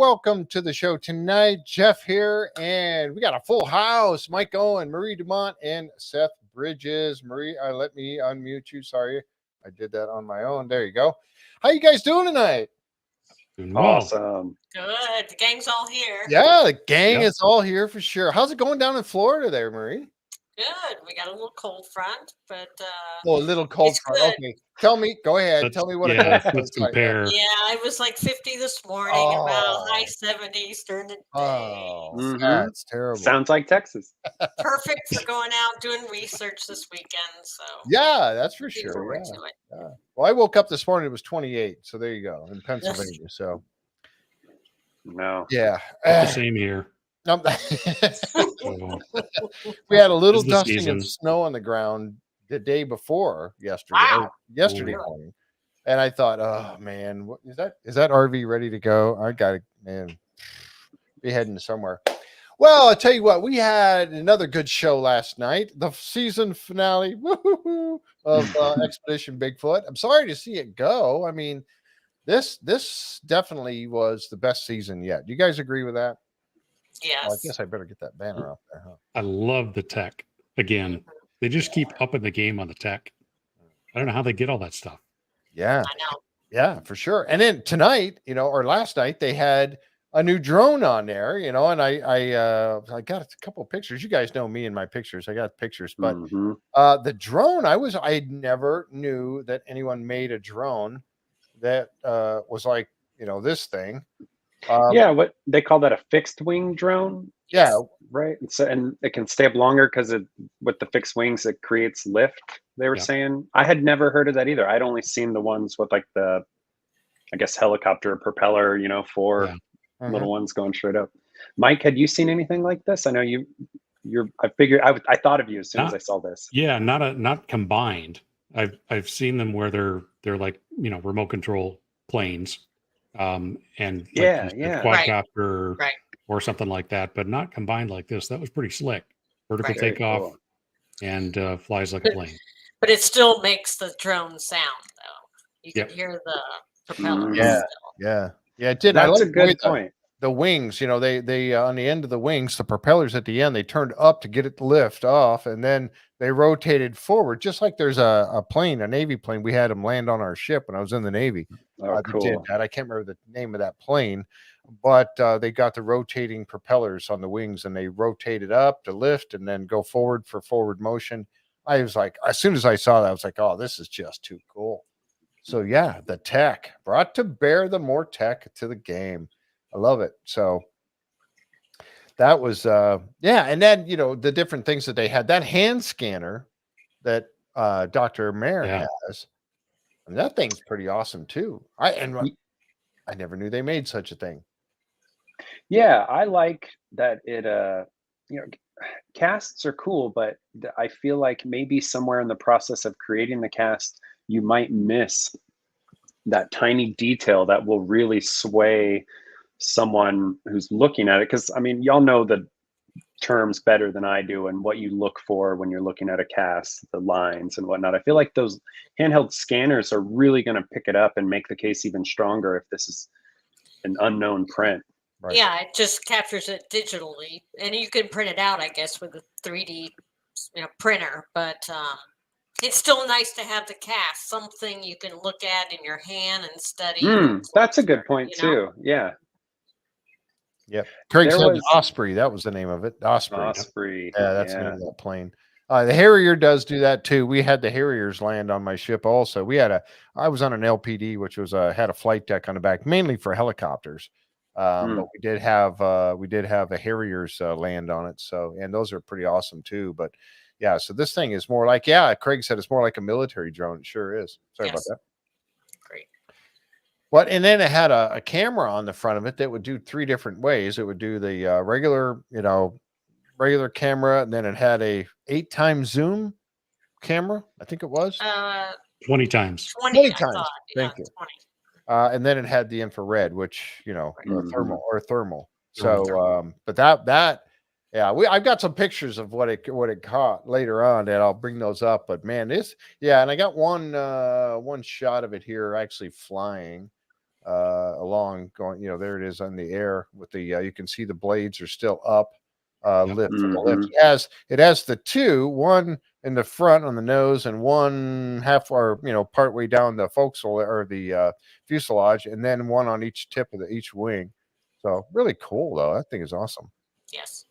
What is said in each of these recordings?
welcome to the show tonight. Jeff here, and we got a full house. Mike Owen, Marie Dumont, and Seth Bridges. Marie, let me unmute you. Sorry, I did that on my own. There you go. How you guys doing tonight? Doing well. Awesome. Good. The gang's all here. Yeah, the gang is all here for sure. How's it going down in Florida there, Marie? Good. We got a little cold front, but a little cold front. good. Okay, tell me. Go ahead. Tell me what a cold front let's is like. compare. yeah, it was like 50 this morning, about high 70s during the day. Oh, that's terrible. Sounds like Texas. Perfect for going out doing research this weekend. So Yeah, that's for looking sure. forward Yeah. to it. Yeah. Well, I woke up this morning. It was 28. So there you go in Pennsylvania. So No. yeah, The same here. No, So, we had a little It's the dusting season. of snow on the ground the day before yesterday. Wow. Yesterday Ooh. morning, and I thought, oh man, what is that? Is that RV ready to go? I got to be heading somewhere. Well, I'll tell you what, we had another good show last night, the season finale of Expedition Bigfoot. I'm sorry to see it go. I mean, this definitely was the best season yet. Do you guys agree with that? Yes. Well, I guess I better get that banner up there, huh? I love the tech. Again, they just keep upping the game on the tech. I don't know how they get all that stuff. Yeah, I know. yeah, for sure. And then tonight, or last night, they had a new drone on there, and I got a couple of pictures. You guys know me and my pictures. I got pictures, but the drone, I never knew that anyone made a drone that was like, this thing. What they call that, a fixed wing drone, Yeah, right? And it can stay up longer because with the fixed wings, it creates lift. They were Yeah. saying. I had never heard of that either. I'd only seen the ones with like the, I guess, helicopter propeller, four little ones going straight up. Mike, had you seen anything like this? I know you're. I figured I thought of you as soon as I saw this. Yeah, not combined. I've seen them where they're like remote control planes, and like quadcopter Right. or something like that, but not combined like this. That was pretty slick. Vertical Right. Very takeoff cool. and flies like a plane. But it still makes the drone sound, though. You can Yep. hear the propellers Yeah. still. yeah, it did. That's I like a the way good point. the wings, they on the end of the wings, the propellers at the end, they turned up to get it to lift off, and then they rotated forward, just like there's a plane, a Navy plane. We had them land on our ship when I was in the Navy. Oh, They did cool. that. I can't remember the name of that plane, but they got the rotating propellers on the wings, and they rotated up to lift and then go forward for forward motion. I was like, as soon as I saw that, I was like, oh, this is just too cool. So yeah, the tech brought to bear, the more tech to the game. I love it. So that was and then the different things that they had, that hand scanner that Dr. Mayer has. I mean, that thing's pretty awesome too. I never knew they made such a thing. Yeah, I like that it casts are cool, but I feel like maybe somewhere in the process of creating the cast, you might miss that tiny detail that will really sway someone who's looking at it. Because I mean, y'all know the terms better than I do and what you look for when you're looking at a cast, the lines and whatnot. I feel like those handheld scanners are really going to pick it up and make the case even stronger if this is an unknown print. Right. Yeah, it just captures it digitally, and you can print it out, I guess, with a 3D, printer. But it's still nice to have the cast, something you can look at in your hand and study. That's a good point too. Yeah. Yep. Craig There said was- Osprey. That was the name of it. Osprey. Osprey. Yeah, that's the name of that plane. The Harrier does do that too. We had the Harriers land on my ship also. I was on an LPD, which was had a flight deck on the back, mainly for helicopters. But we did have the Harriers land on it. So, and those are pretty awesome too. But yeah, so this thing is more like, Craig said it's more like a military drone. It sure is. Sorry about that. Great. What? And then it had a camera on the front of it that would do 3 different ways. It would do the regular camera, and then it had a 8x zoom camera. I think it was 20 times. 20 times. thought. Thank you. 20. And then it had the infrared, which thermal. Thermal. So, but that I've got some pictures of what it caught later on, and I'll bring those up. But man, and I got one shot of it here actually flying. along, going, there it is on the air with the, you can see the blades are still up, lift for the lift. It has the two, one in the front on the nose and one half, or partway down the forecastle or the fuselage, and then one on each tip of each wing. So really cool though. That thing is awesome. Yes.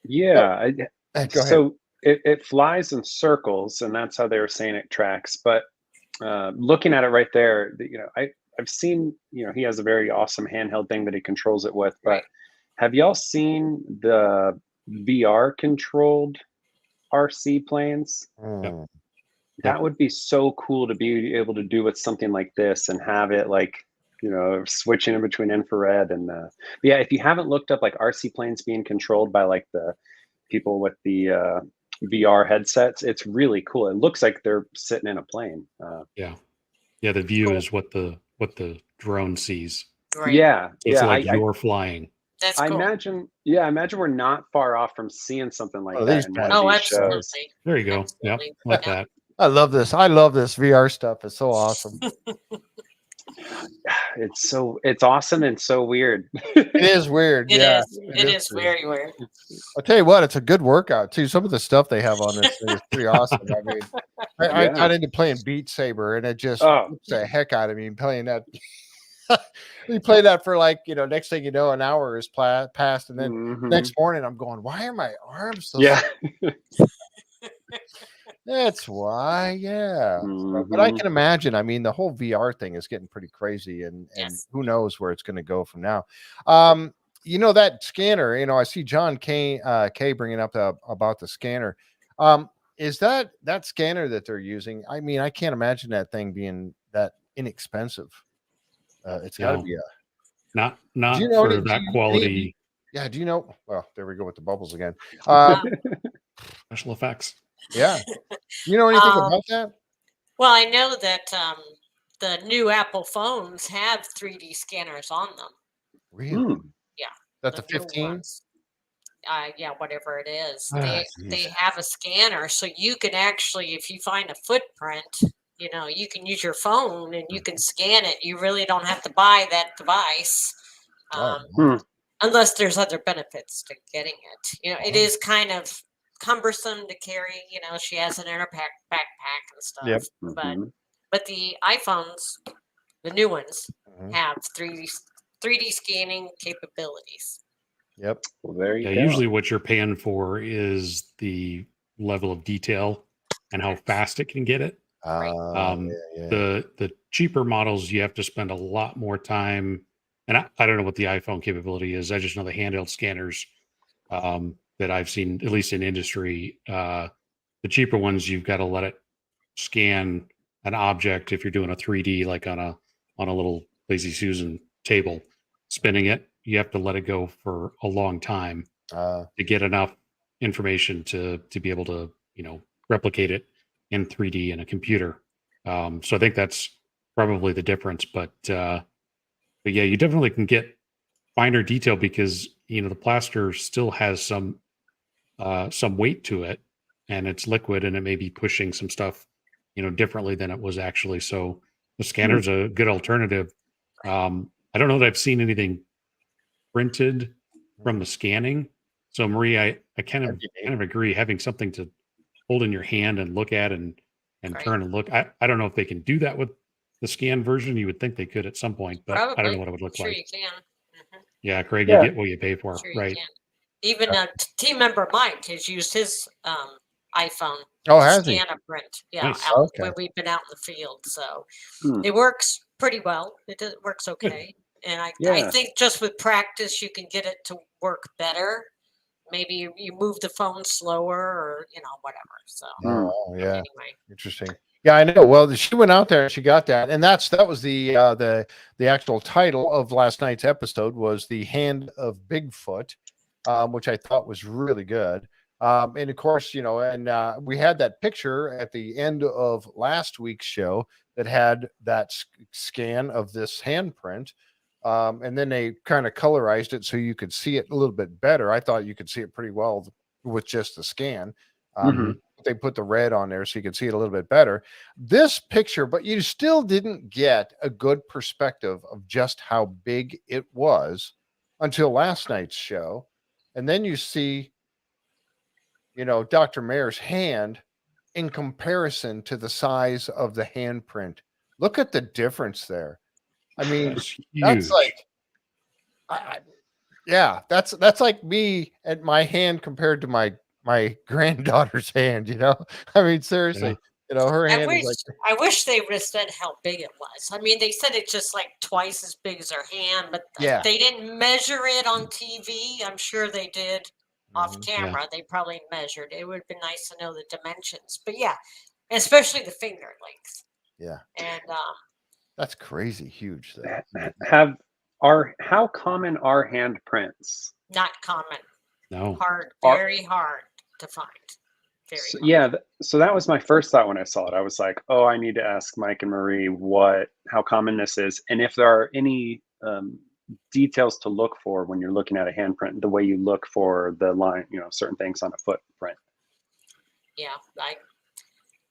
Yeah. Go ahead. So it flies in circles, and that's how they were saying it tracks. But looking at it right there, I've seen, he has a very awesome handheld thing that he controls it with. But have y'all seen the VR controlled RC planes? That would be so cool to be able to do with something like this and have it like, switching in between infrared and yeah. If you haven't looked up like RC planes being controlled by like the people with the VR headsets, it's really cool. It looks like they're sitting in a plane. Yeah. The view is what the drone sees. Right. Yeah. So it's like you're flying. That's I cool. imagine we're not far off from seeing something like that in one Oh, of these absolutely. shows. There you go. Yep. Like that. I love this. I love this VR stuff. It's so awesome. It's awesome and so weird. It is weird. It is very weird. I'll tell you what, it's a good workout too. Some of the stuff they have on this thing is pretty awesome. I mean, I got into playing Beat Saber, and it just whips the heck out of me playing that. You play that for like, next thing you know, an hour is passed, and then next morning I'm going, why are my arms so That's why, but I can imagine. I mean, the whole VR thing is getting pretty crazy, and who knows where it's going to go from now. That scanner. I see John K bringing up about the scanner. Is that scanner that they're using? I mean, I can't imagine that thing being that inexpensive. It's got to be not for that quality. Yeah. Do you know? Well, there we go with the bubbles again. Special effects. Yeah. You know anything about that? Well, I know that the new Apple phones have 3D scanners on them. Really? Yeah. That's the 15? Yeah, whatever it is. They have a scanner, so you can actually, if you find a footprint, you can use your phone and you can scan it. You really don't have to buy that device. Unless there's other benefits to getting it. It is kind of cumbersome to carry. She has it in her backpack and stuff. Yep. But the iPhones, the new ones, have 3D scanning capabilities. Yep. Well, there you go. Usually what you're paying for is the level of detail and how fast it can get it. The cheaper models, you have to spend a lot more time. And I don't know what the iPhone capability is. I just know the handheld scanners that I've seen, at least in industry. The cheaper ones, you've got to let it scan an object. If you're doing a 3D, like on a little Lazy Susan table, spinning it, you have to let it go for a long time to get enough information to be able to, replicate it in 3D in a computer. So I think that's probably the difference. But yeah, you definitely can get finer detail because the plaster still has some weight to it, and it's liquid, and it may be pushing some stuff differently than it was actually. So the scanner's a good alternative. I don't know that I've seen anything printed from the scanning. So Mireya, I kind of agree, having something to hold in your hand and look at and turn and look. I don't know if they can do that with the scan version. You would think they could at some point, but Probably. Mm-hmm. I don't know what it would look like. You can. Yeah, Craig, you get what you pay for, right? Even a team member Mike has used his iPhone has scan a print. Yeah, Nice. when we've been out in the field, so it works pretty well. It works okay, and I think just with practice you can get it to work better. Maybe you move the phone slower, or whatever. So anyway. Interesting. Yeah, I know. Well, she went out there and she got that, and that was the actual title of last night's episode was the Hand of Bigfoot, which I thought was really good. And of course, and we had that picture at the end of last week's show that had that scan of this handprint. And then they kind of colorized it so you could see it a little bit better. I thought you could see it pretty well with just the scan. they put the red on there so you can see it a little bit better. This picture, but you still didn't get a good perspective of just how big it was until last night's show. And then you see, Dr. Mayer's hand in comparison to the size of the handprint. Look at the difference there. I mean, That's that's huge. like, that's like me and my hand compared to my granddaughter's hand. I mean, seriously, her I hand wish is like, I wish they would have said how big it was. I mean, they said it's just like twice as big as her hand, but Yeah. they didn't measure it on TV. I'm sure they did off Mhm. camera. They probably measured. It would have been nice to know the dimensions. But yeah, especially the finger length. yeah, And that's crazy huge though. How common are handprints? not common. No. Hard, Are- very hard to find. Very So, hard. yeah, so that was my first thought when I saw it. I was like, oh, I need to ask Mike and Marie how common this is, and if there are any details to look for when you're looking at a handprint, the way you look for the line, certain things on a footprint. Yeah,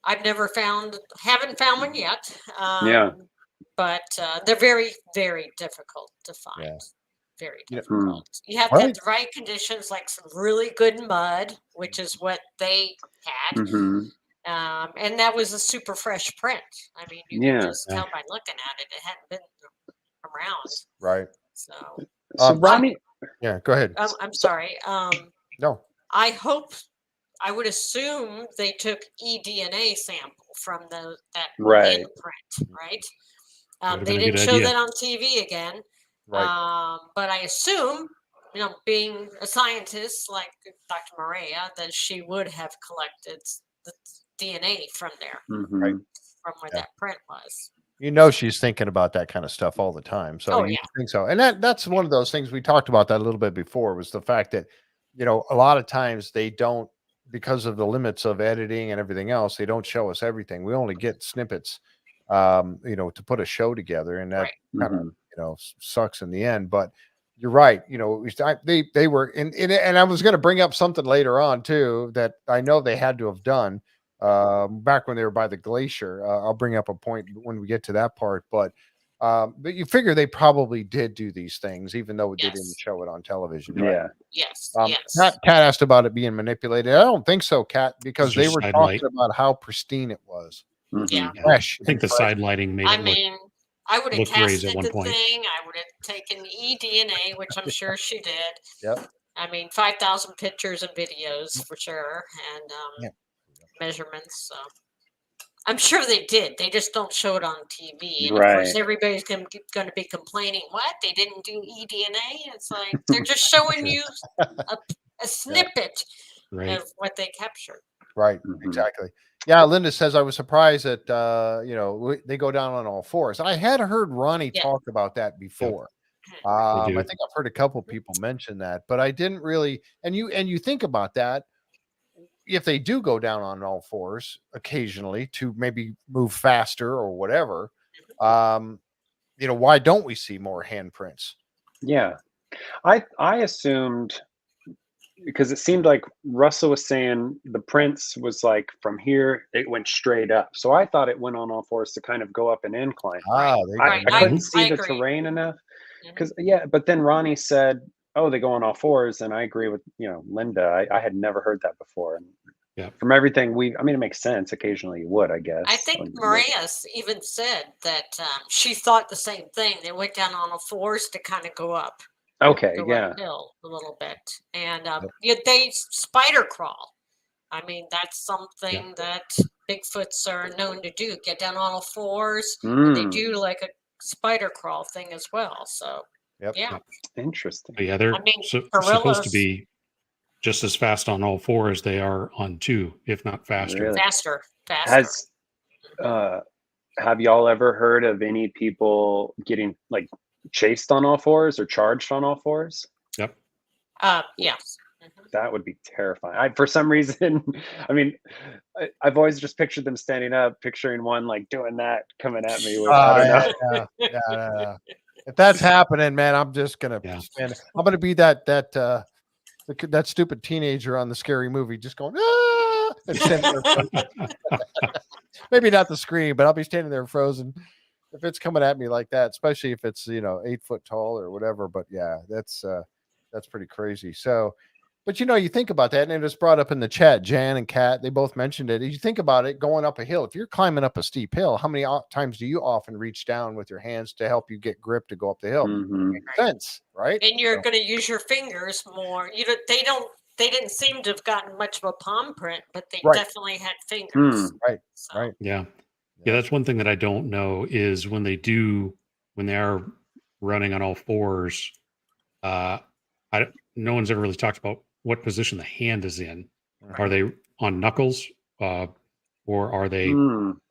haven't found one yet. Yeah. But they're very, very difficult to find. Yeah. Very Yeah. difficult. You have to have the right conditions, like some really good mud, which is what they had. Mm-hmm. And that was a super fresh print. I mean, you Yeah. can just tell by looking at it, it hadn't been around. Right. So, So Ronnie, Yeah. Go ahead. I'm sorry. No. I would assume they took eDNA sample from that Right. handprint, right? Would've They been a good didn't show idea. that on TV again. Right. But I assume, being a scientist like Dr. Mireya, that she would have collected the DNA from there, Mhm. Right. from where Yeah. that print was. She's thinking about that kind of stuff all the time. So Oh, you yeah. think so. And that's one of those things we talked about that a little bit before, was the fact that, a lot of times they don't, because of the limits of editing and everything else, they don't show us everything. We only get snippets, to put a show together. And that Right. kind of, Mhm. sucks in the end. But you're right. They were and I was going to bring up something later on too, that I know they had to have done back when they were by the glacier. I'll bring up a point when we get to that part, but you figure they probably did do these things, even though they didn't Yes. show it on television. Right? Yeah. Yes. Yes. Kat asked about it being manipulated. I don't think so, Kat, because they just were side talking light. about how pristine it was. Mhm. Yeah. Yeah. Fresh. I think and the fresh. side lighting made I it look. mean, I would have looked raised at casted one the point. thing. I would have taken eDNA, which I'm sure she did. Yep. I mean, 5,000 pictures and videos for sure, and Yeah. measurements. So I'm sure they did. They just don't show it on TV. And of Right. course, everybody's going to be complaining, what? They didn't do eDNA? It's like they're just showing you a snippet Right. of what they captured. Right. Mhm. Exactly. Yeah. Linda says, I was surprised that, they go down on all fours. I had heard Ronnie Yeah. talk about that before. do. I think I've heard a couple people mention that, but I didn't really. And you think about that, if they do go down on all fours occasionally to maybe move faster or whatever, why don't we see more handprints? Yeah. I assumed, because it seemed like Russell was saying the prints was like from here, it went straight up. So I thought it went on all fours to kind of go up an incline. There you go. Right. I couldn't see I the agree. terrain enough. Mhm. Because but then Ronnie said, "Oh, they go on all fours," and I agree with Linda. I had never heard that before, and Yeah. from everything it makes sense. Occasionally, you would, I guess. I think when- Mireya even said that she thought the same thing. They went down on all fours to kind of go up. Okay, Go yeah, uphill a little bit, and they spider crawl. I mean, that's something that Bigfoots are known to do. Get down on all fours. And they Mm, do like a spider crawl thing as well. So Yep. yeah, interesting. But yeah, they're I mean, supposed gorillas- to be just as fast on all four as they are on two, if not faster. Really? faster. Has have y'all ever heard of any people getting like chased on all fours or charged on all fours? Yep. Yes. Mhm. That would be terrifying. For some reason, I mean, I've always just pictured them standing up, picturing one like doing that coming at me. With, I don't know. Yeah. If that's happening, man, I'm just gonna spend. I'm gonna be that stupid teenager on the Scary Movie, just going. Ah! And standing there frozen. Maybe not the screen, but I'll be standing there frozen if it's coming at me like that, especially if it's 8 foot tall or whatever. But yeah, that's pretty crazy. So, but you think about that, and it was brought up in the chat. Jan and Kat, they both mentioned it. You think about it, going up a hill. If you're climbing up a steep hill, how many times do you often reach down with your hands to help you get grip to go up the hill? Makes sense, right? And you're going to use your fingers more. They didn't seem to have gotten much of a palm print, but they definitely had fingers. Right. So. Right. Yeah. That's one thing that I don't know is when they are running on all fours, no one's ever really talked about what position the hand is in. Are they on knuckles, or are they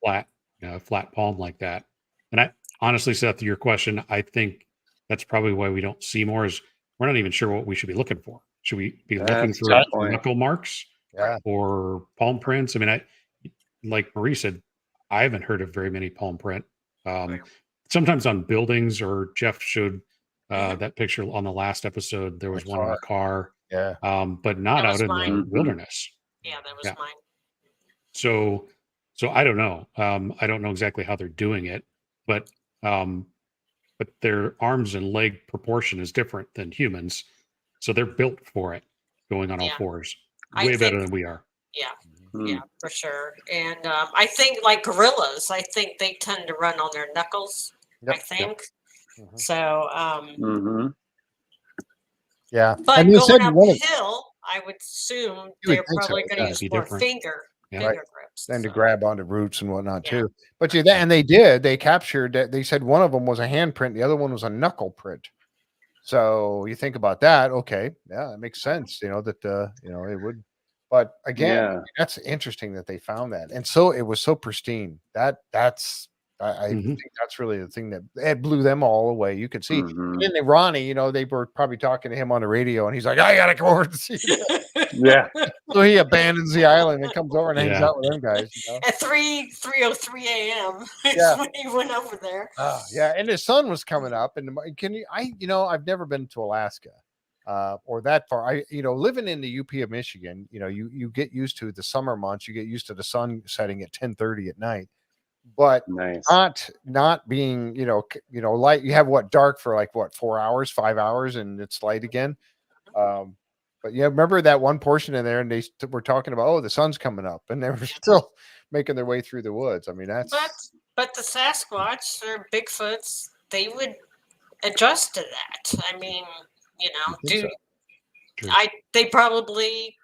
flat palm like that? And I honestly, Seth, to your question, I think that's probably why we don't see more. Is we're not even sure what we should be looking for. Should we be looking for knuckle marks or palm prints? I mean, like Marie said, I haven't heard of very many palm print. Sometimes on buildings, or Jeff showed that picture on the last episode. There was one on a car, but not out in the wilderness. Yeah, that was mine. So I don't know. I don't know exactly how they're doing it, but their arms and leg proportion is different than humans, so they're built for it, going on all fours, way better than we are. Yeah, for sure. And I think like gorillas, I think they tend to run on their knuckles. I think so. Yeah, but going uphill, I would assume they're probably going to use more finger grips and to grab onto roots and whatnot too. But and they captured that. They said one of them was a handprint, the other one was a knuckle print. So you think about that, okay, yeah, it makes sense. That it would. But again, that's interesting that they found that, and so it was so pristine. I think that's really the thing that it blew them all away. You could see. And then Ronnie, they were probably talking to him on the radio, and he's like, "I gotta go over and see that." So he abandons the island and comes over and hangs out with them guys. At 3:03 a.m. is when he went over there. And his sun was coming up, and I've never been to Alaska. Or that far. Living in the UP of Michigan, you get used to the summer months. You get used to the sun setting at 10:30 at night, but not being, light. You have dark for 4 hours, 5 hours, and it's light again. But remember that one portion in there, and they were talking about, the sun's coming up, and they were still making their way through the woods. I mean, that's. But the Sasquatch or Bigfoots, they would adjust to that. I mean. They probably,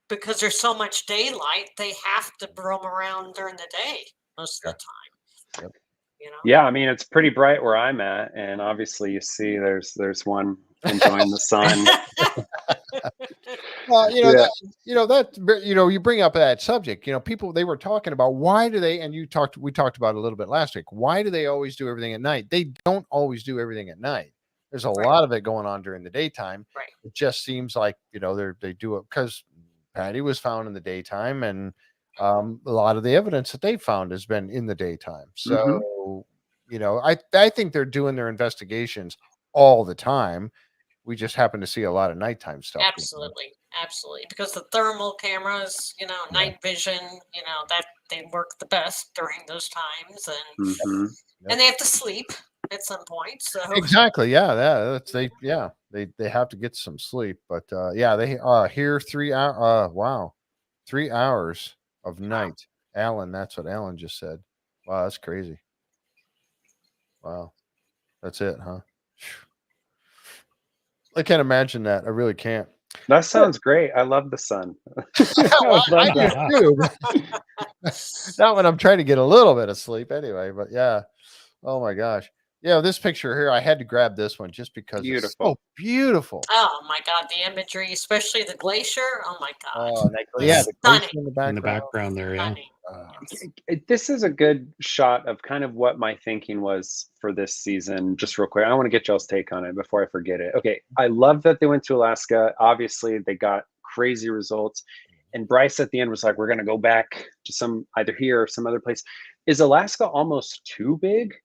because there's so much daylight, they have to roam around during the day most of the time. Yeah, I mean, it's pretty bright where I'm at, and obviously you see there's one enjoying the sun. Well, you bring up that subject. People, they were talking about why do they, and we talked about it a little bit last week. Why do they always do everything at night? They don't always do everything at night. There's a lot of it going on during the daytime. Right. It just seems like, they do it because Patty was found in the daytime, and a lot of the evidence that they found has been in the daytime. So, I think they're doing their investigations all the time. We just happen to see a lot of nighttime stuff. Absolutely. Because the thermal cameras, night vision, that they work the best during those times, and and they have to sleep at some point. So exactly, they have to get some sleep, but they here 3 hours. Wow, 3 hours of night. Alan, that's what Alan just said. Wow, that's crazy. Wow, that's it, huh? I can't imagine that. I really can't. That sounds great. I love the sun. I do too. Not when I'm trying to get a little bit of sleep anyway, but yeah. Oh my gosh. Yeah, this picture here, I had to grab this one just because it's so beautiful. Oh my God, the imagery, especially the glacier. Oh my God. The glacier in the background there, yeah. This is a good shot of kind of what my thinking was for this season. Just real quick, I want to get y'all's take on it before I forget it. Okay, I love that they went to Alaska. Obviously, they got crazy results. And Bryce at the end was like, we're going to go back to either here or some other place. Is Alaska almost too big?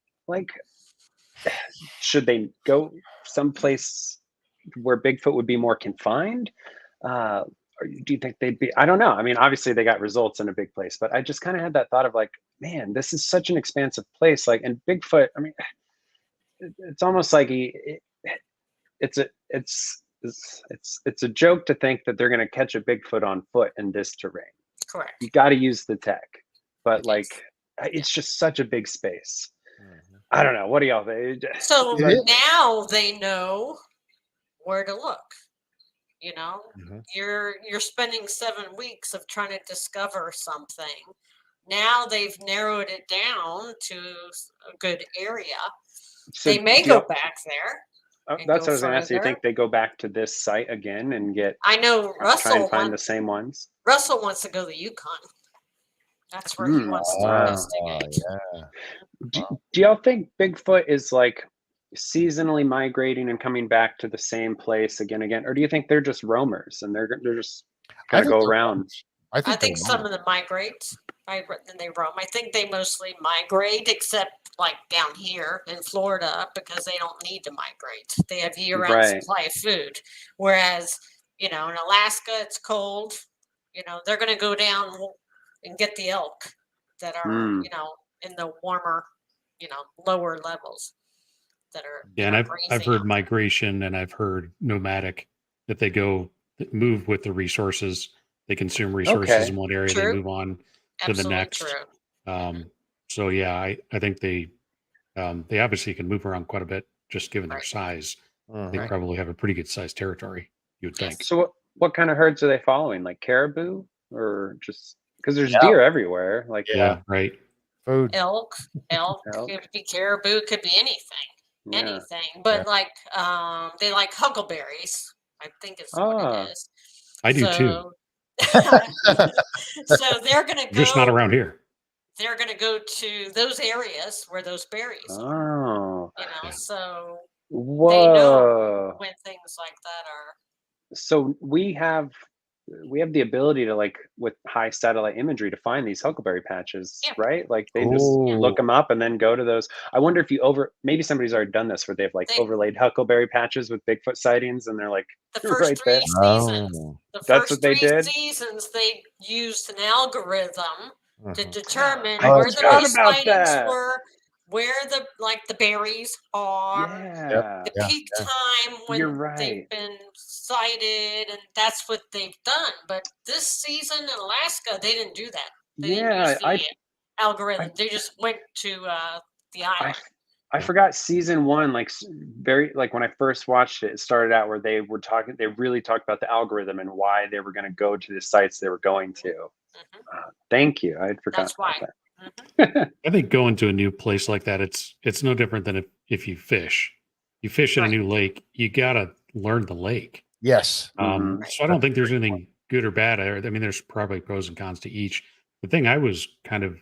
Should they go someplace where Bigfoot would be more confined? Or do you think they'd be? I don't know. I mean, obviously they got results in a big place, but I just kind of had that thought of like, man, this is such an expansive place. Like, and Bigfoot. I mean, it's almost like it's a joke to think that they're going to catch a Bigfoot on foot in this terrain. Correct. You got to use the tech, but like, Yes. it's just such a big space. I don't know. What do y'all think? So It is. now they know where to look. You know, you're spending 7 weeks of trying to discover something. Now they've narrowed it down to a good area. So they may go back there. That's what I was go going to ask. You further. think they go back to this site again and get? I know try Russell and find the same ones. Russell wants to go to the Yukon. That's where he wants to investigate. Do y'all think Bigfoot is like seasonally migrating and coming back to the same place again, or do you think they're just roamers and they're just gonna go around? I think some of them migrate. And they roam. I think they mostly migrate, except like down here in Florida, because they don't need to migrate. They have year-round supply of food. Whereas, you know, in Alaska, it's cold. You know, they're going to go down and get the elk that are, you know, in the warmer, you know, lower levels that are. Yeah, and I've heard migration and I've heard nomadic, that they move with the resources. They consume resources in one area, they move on to the next. So yeah, I think they obviously can move around quite a bit just given their size. They probably have a pretty good sized territory, you would think. So what kind of herds are they following? Like caribou, or just because there's deer everywhere? Like right. Food. Elk. Could be caribou, could be anything. But like they like huckleberries, I think is what it is. I do too. So they're gonna go, just not around here. They're gonna go to those areas where those berries are. You know, so they know when things like that are. So we have the ability to, like, with high satellite imagery, to find these huckleberry patches, right? Like they just look them up and then go to those. I wonder if maybe somebody's already done this where they've overlaid huckleberry patches with Bigfoot sightings, and they're like the first three seasons. That's what they did. Seasons they used an algorithm to determine where where the sightings were, where the berries are, the peak time when they've been sighted, and that's what they've done. But this season in Alaska, they didn't do that. They didn't use the algorithm. They just went to the island. I forgot season 1, like when I first watched it, it started out where they really talked about the algorithm and why they were going to go to the sites they were going to. Thank you. I had forgotten about that. I think going to a new place like that, it's no different than if you fish. You fish in a new lake, you gotta learn the lake. Yes. So I don't think there's anything good or bad. I mean, there's probably pros and cons to each. The thing I was kind of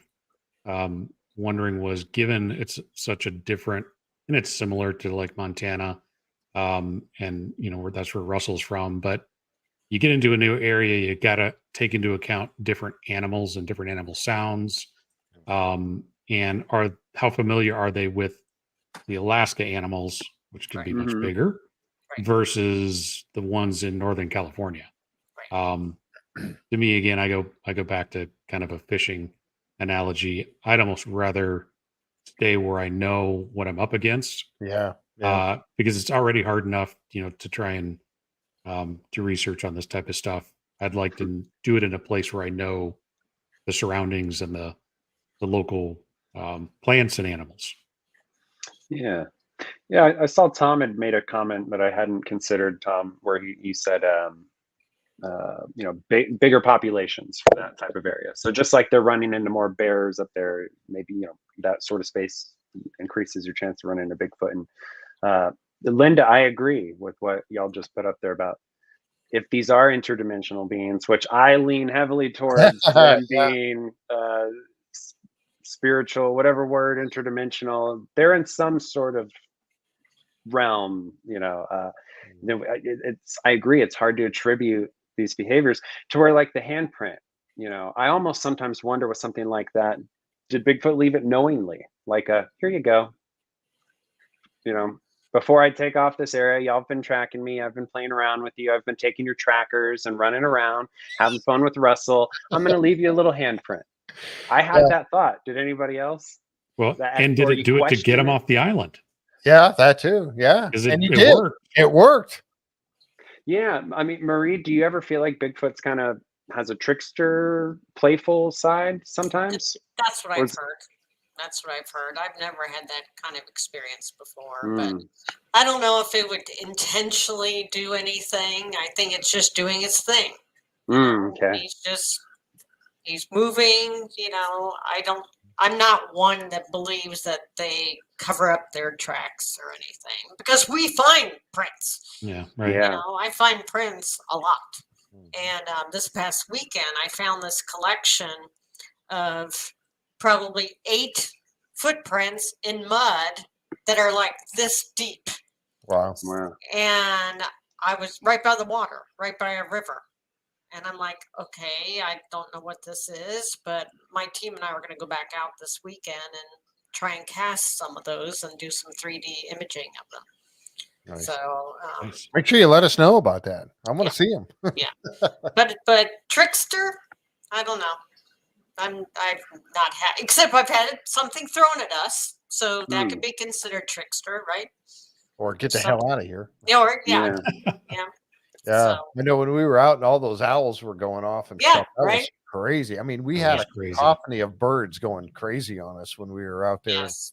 wondering was, given it's such a different, and it's similar to like Montana, and you know that's where Russell's from, but you get into a new area, you gotta take into account different animals and different animal sounds. And how familiar are they with the Alaska animals, which can be much bigger, versus the ones in Northern California? To me, again, I go back to kind of a fishing analogy. I'd almost rather stay where I know what I'm up against. Because it's already hard enough, you know, to try and do research on this type of stuff. I'd like to do it in a place where I know the surroundings and the local plants and animals. I saw Tom had made a comment that I hadn't considered, Tom, where he said you know, bigger populations for that type of area. So just like they're running into more bears up there, maybe, you know, that sort of space increases your chance to run into Bigfoot. And Linda, I agree with what y'all just put up there about if these are interdimensional beings, which I lean heavily towards them being spiritual, whatever word, interdimensional, they're in some sort of realm, you know. I agree, it's hard to attribute these behaviors to where, like the handprint, you know, I almost sometimes wonder with something like that, did Bigfoot leave it knowingly? Like here you go, you know, before I take off this area, y'all have been tracking me. I've been playing around with you. I've been taking your trackers and running around, having fun with Russell. I'm going to leave you a little handprint. I had that thought. Did anybody else? Well, That- and did or it you do it to get question him it? off the island? Yeah, that too. Yeah. Because And you it did. worked. It worked. Yeah. I mean, Marie, do you ever feel like Bigfoot's kind of has a trickster, playful side sometimes? That's what Or I've is- heard. That's what I've heard. I've never had that kind of experience before, Mm. but I don't know if it would intentionally do anything. I think it's just doing its thing. Okay. He's moving, I'm not one that believes that they cover up their tracks or anything, because we find prints. Yeah, right. Yeah. I find prints a lot. Mm-hmm. And this past weekend, I found this collection of probably 8 footprints in mud that are like this deep. Wow. Wow. And I was right by the water, right by a river. And I'm like, okay, I don't know what this is, but my team and I were going to go back out this weekend and try and cast some of those and do some 3D imaging of them. Nice. So, Nice. Make sure you let us know about that. I want to Yeah. see them. but trickster, I don't know. I've not had, except I've had something thrown at us, so that could be considered trickster, right? Or get the hell out of here. Yeah. Yeah. So, I know when we were out and all those owls were going off and Yeah, stuff, that was right. crazy. I mean, we That had was a crazy. cacophony of birds going crazy on us when we were out there. yes,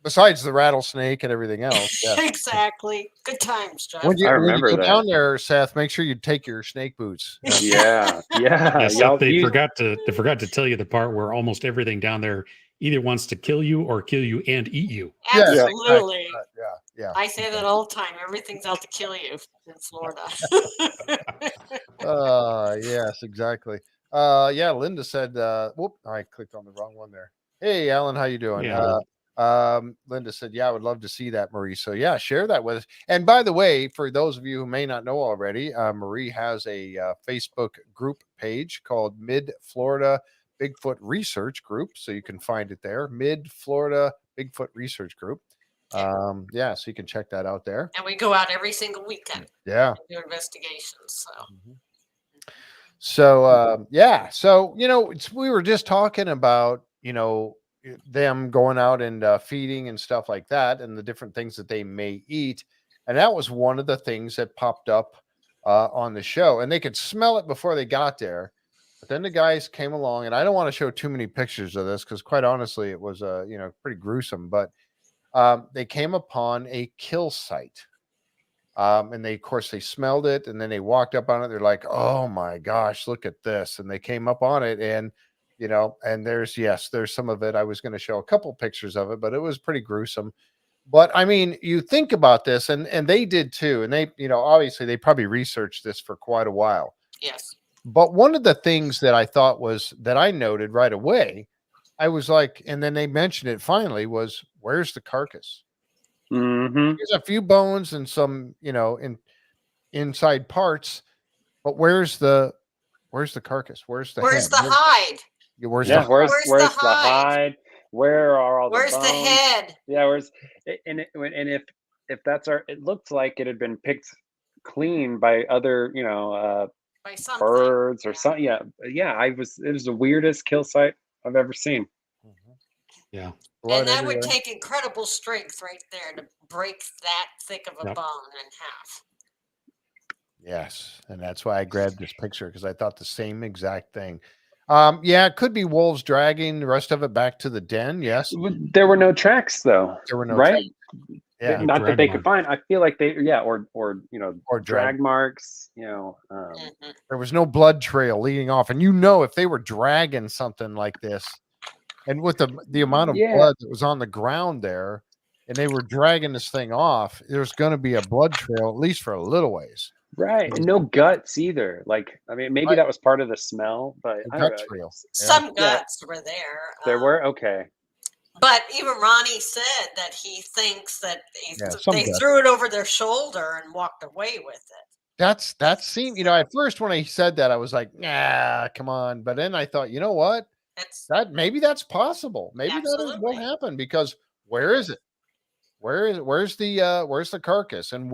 Besides the rattlesnake and everything else. Yeah. exactly. Good times, Jeff. When you, I when you remember go that. down there, Seth, make sure you take your snake boots. Yeah. Yeah. Yeah, Y'all, Seth, they you- forgot to tell you the part where almost everything down there either wants to kill you or kill you and eat you. Yeah, Absolutely. Yeah. I say that all the time. Everything's out to kill you in Florida. Yes, exactly. Yeah, Linda said, whoop, I clicked on the wrong one there. Hey, Alan, how you doing? Yeah. Linda said, yeah, I would love to see that, Marie. So yeah, share that with us. And by the way, for those of you who may not know already, Marie has a Facebook group page called Mid Florida Bigfoot Research Group. So you can find it there, Mid Florida Bigfoot Research Group. Yeah, so you can check that out there. And we go out every single weekend Yeah. and do investigations. So So yeah, so we were just talking about them going out and feeding and stuff like that, and the different things that they may eat, and that was one of the things that popped up on the show, and they could smell it before they got there. But then the guys came along, and I don't want to show too many pictures of this because, quite honestly, it was pretty gruesome. But they came upon a kill site. And they, of course, they smelled it, and then they walked up on it. They're like, "Oh my gosh, look at this!" And they came up on it, and and there's some of it. I was going to show a couple pictures of it, but it was pretty gruesome. But I mean, you think about this, and they did too, and they, obviously they probably researched this for quite a while. yes, But one of the things that I thought that I noted right away, I was like, and then they mentioned it finally, was where's the carcass? Mhm. There's a few bones and some, inside parts, but where's the carcass? Where's the where's head? the hide? Where's Yeah. the Where's Where's the the hide? hide? Where are all Where's the the bones? head? Yeah. And if that's it looked like it had been picked clean by other By something. birds or Yeah. something. Yeah. It was the weirdest kill site I've ever seen. Yeah. blood And that would everywhere? take incredible strength right there to break that thick of a Yep. bone in half. Yes, and that's why I grabbed this picture, because I thought the same exact thing. Yeah, it could be wolves dragging the rest of it back to the den. Yes, There were no tracks though, there were no right? tracks. Yeah, Not that drag they could marks. find. I feel like they, or or drag marks. Mhm. There was no blood trail leading off, and if they were dragging something like this, and with the amount of Yeah. blood that was on the ground there, and they were dragging this thing off, there's going to be a blood trail at least for a little ways. Right. And no guts either. Like, I mean, maybe Right. that was part of the smell, but The I don't gut know. trail. Some Yeah. guts were there. There were? Okay. But even Ronnie said that he thinks that some they guts. threw it over their shoulder and walked away with it. That seemed, at first when I said that, I was like, nah, come on. But then I thought, you know what? That's Maybe that's possible. Maybe that is what Absolutely. happened, because where is it? where's the carcass, and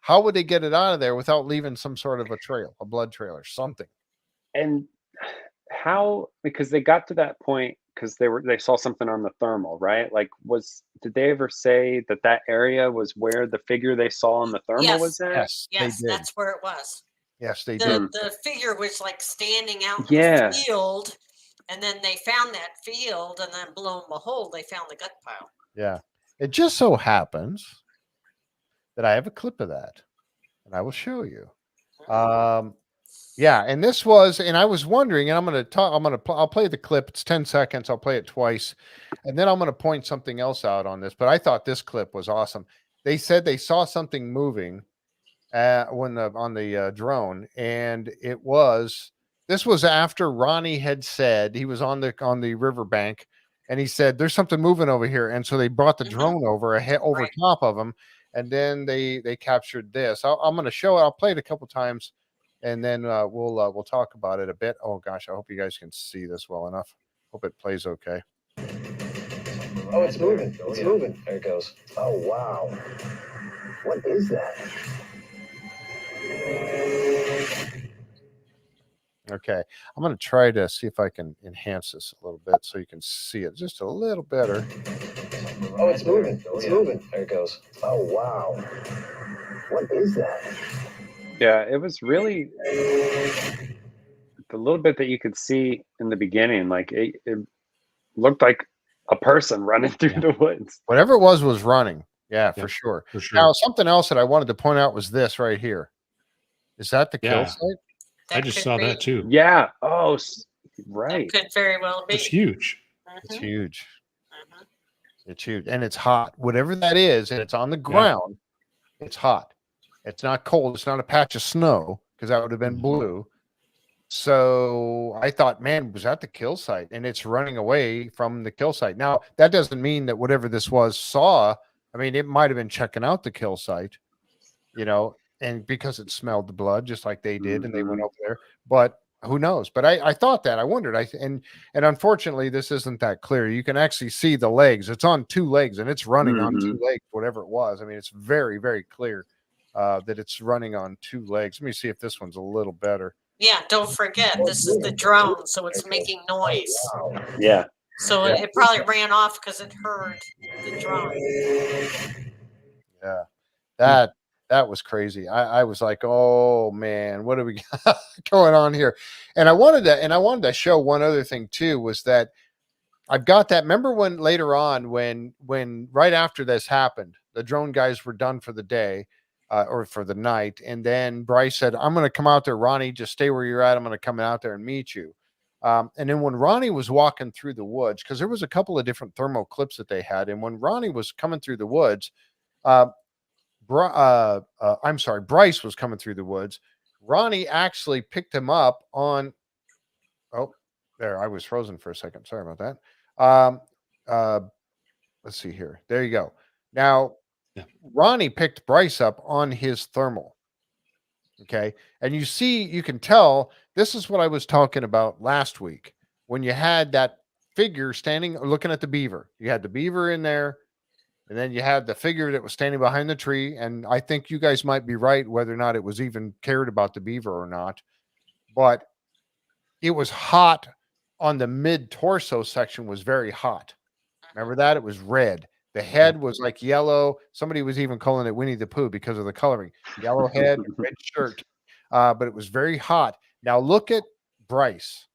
how would they get it out of there without leaving some sort of a trail, a blood trail or something? And how, because they got to that point because they saw something on the thermal, right? Like, did they ever say that area was where the figure they saw on the thermal was at? Yes, they Yes, did. that's where it was. Yes, they did. The figure was like standing out in Yeah. the field, and then they found that field, and then lo and behold, they found the gut pile. Yeah. It just so happens that I have a clip of that, and I will show you. Yeah, and this was, and I was wondering, and I'll play the clip. It's 10 seconds. I'll play it twice, and then I'm going to point something else out on this. But I thought this clip was awesome. They said they saw something moving on the drone, and this was after Ronnie had said he was on the riverbank, and he said there's something moving over here, and so they brought the drone over Right. top of him, and then they captured this. I'm going to show it. I'll play it a couple times. And then we'll talk about it a bit. Oh gosh, I hope you guys can see this well enough. Hope it plays okay. Oh, it's moving. It's moving. There it goes. Oh wow. What is that? Okay, I'm going to try to see if I can enhance this a little bit so you can see it just a little better. Oh, it's moving. It's moving. There it goes. Oh wow. What is that? Yeah, it was really the little bit that you could see in the beginning. Like it looked like a person running through the woods. Whatever it was running. Yeah, for Yep, sure. For sure. Now, something else that I wanted to point out was this right here. Is that the kill Yeah. site? I That just could saw be. that too. Yeah. Oh, That right. could very well be. It's huge. It's Mhm, huge. mhm. It's huge, and it's hot. Whatever that is, and it's on the ground. It's hot. It's not cold. It's not a patch of snow, because that would have been blue. So I thought, man, was that the kill site? And it's running away from the kill site. Now, that doesn't mean that whatever this was saw. I mean, it might have been checking out the kill site, and because it smelled the blood just like they did, and they went over there. But who knows? But I thought that. I wondered. And unfortunately, this isn't that clear. You can actually see the legs. It's on two legs, and it's running on two legs, whatever it was. I mean, it's very, very clear that it's running on two legs. Let me see if this one's a little better. Yeah, don't forget, this is the drone, so it's making noise. Yeah. So it probably ran off because it heard the drone. Yeah, that was crazy. I was like, oh man, what do we got going on here? And I wanted to show one other thing too, was that I've got that. Remember when later on, when right after this happened, the drone guys were done for the day. Or for the night. And then Bryce said, I'm going to come out there, Ronnie, just stay where you're at. I'm going to come out there and meet you. And then when Ronnie was walking through the woods, because there was a couple of different thermal clips that they had. And when Ronnie was coming through the woods, Bryce was coming through the woods. Ronnie actually picked him up on, I was frozen for a second. Sorry about that. Let's see here. There you go. Now, Ronnie picked Bryce up on his thermal. Okay. And you can tell this is what I was talking about last week when you had that figure standing looking at the beaver. You had the beaver in there, and then you had the figure that was standing behind the tree. And I think you guys might be right whether or not it was even cared about the beaver or not. But it was hot on the mid torso section, was very hot. Remember that? It was red. The head was like yellow. Somebody was even calling it Winnie the Pooh because of the coloring. Yellow head, red shirt. But it was very hot. Now look at Bryce.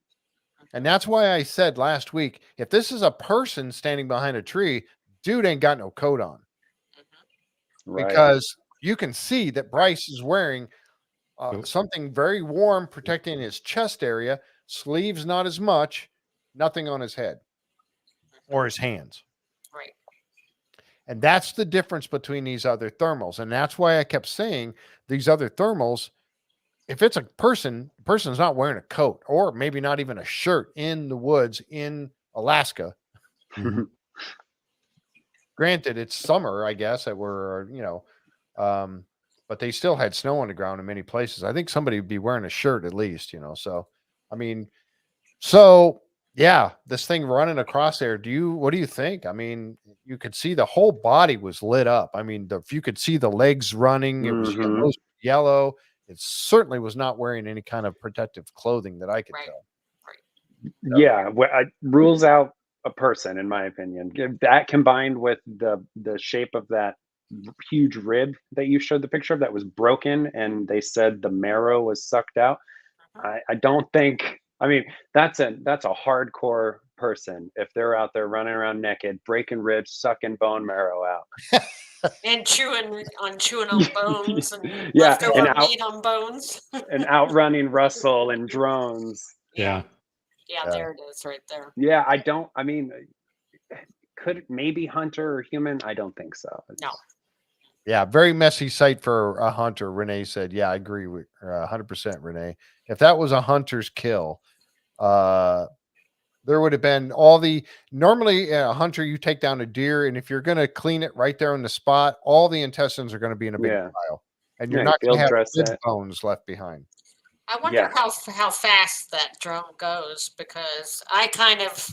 And that's why I said last week, if this is a person standing behind a tree, dude ain't got no coat on. Right. Because you can see that Bryce is wearing something very warm, protecting his chest area, sleeves not as much, nothing on his head or his hands. Right. And that's the difference between these other thermals. And that's why I kept saying these other thermals, if it's a person, the person's not wearing a coat or maybe not even a shirt in the woods in Alaska. Granted, it's summer, I guess, that we're, but they still had snow on the ground in many places. I think somebody would be wearing a shirt at least, So, I mean, Yeah, this thing running across there. What do you think? I mean, you could see the whole body was lit up. I mean, if you could see the legs running, it was Mhm. yellow. It certainly was not wearing any kind of protective clothing that I could Right. tell. Yeah, rules out a person, in my opinion. That combined with the shape of that huge rib that you showed the picture of that was broken, and they said the marrow was sucked out. I don't think. I mean, that's a hardcore person if they're out there running around naked, breaking ribs, sucking bone marrow out. And chewing on bones and Yeah, leftover meat on bones. and outrunning Russell and drones. Yeah. Yeah, Yeah. there it is right there. Yeah, I mean, could maybe hunter or human? I don't think so. No. Yeah, very messy sight for a hunter. Renee said, "Yeah, I agree with 100%." Renee, if that was a hunter's kill, there would have been all the normally a hunter, you take down a deer, and if you're going to clean it right there on the spot, all the intestines are going to be in a big pile, and you're not going to have dress good it. bones left behind. I wonder how fast that drone goes, because I kind of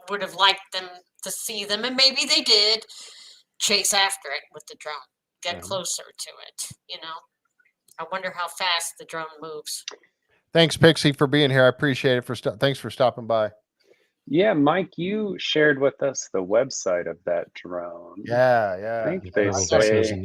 would have liked them to see them, and maybe they did chase after it with the drone, get closer to it. I wonder how fast the drone moves. Thanks, Pixie, for being here. I appreciate it. Thanks for stopping by. Yeah, Mike, you shared with us the website of that drone. Yeah. I think they say.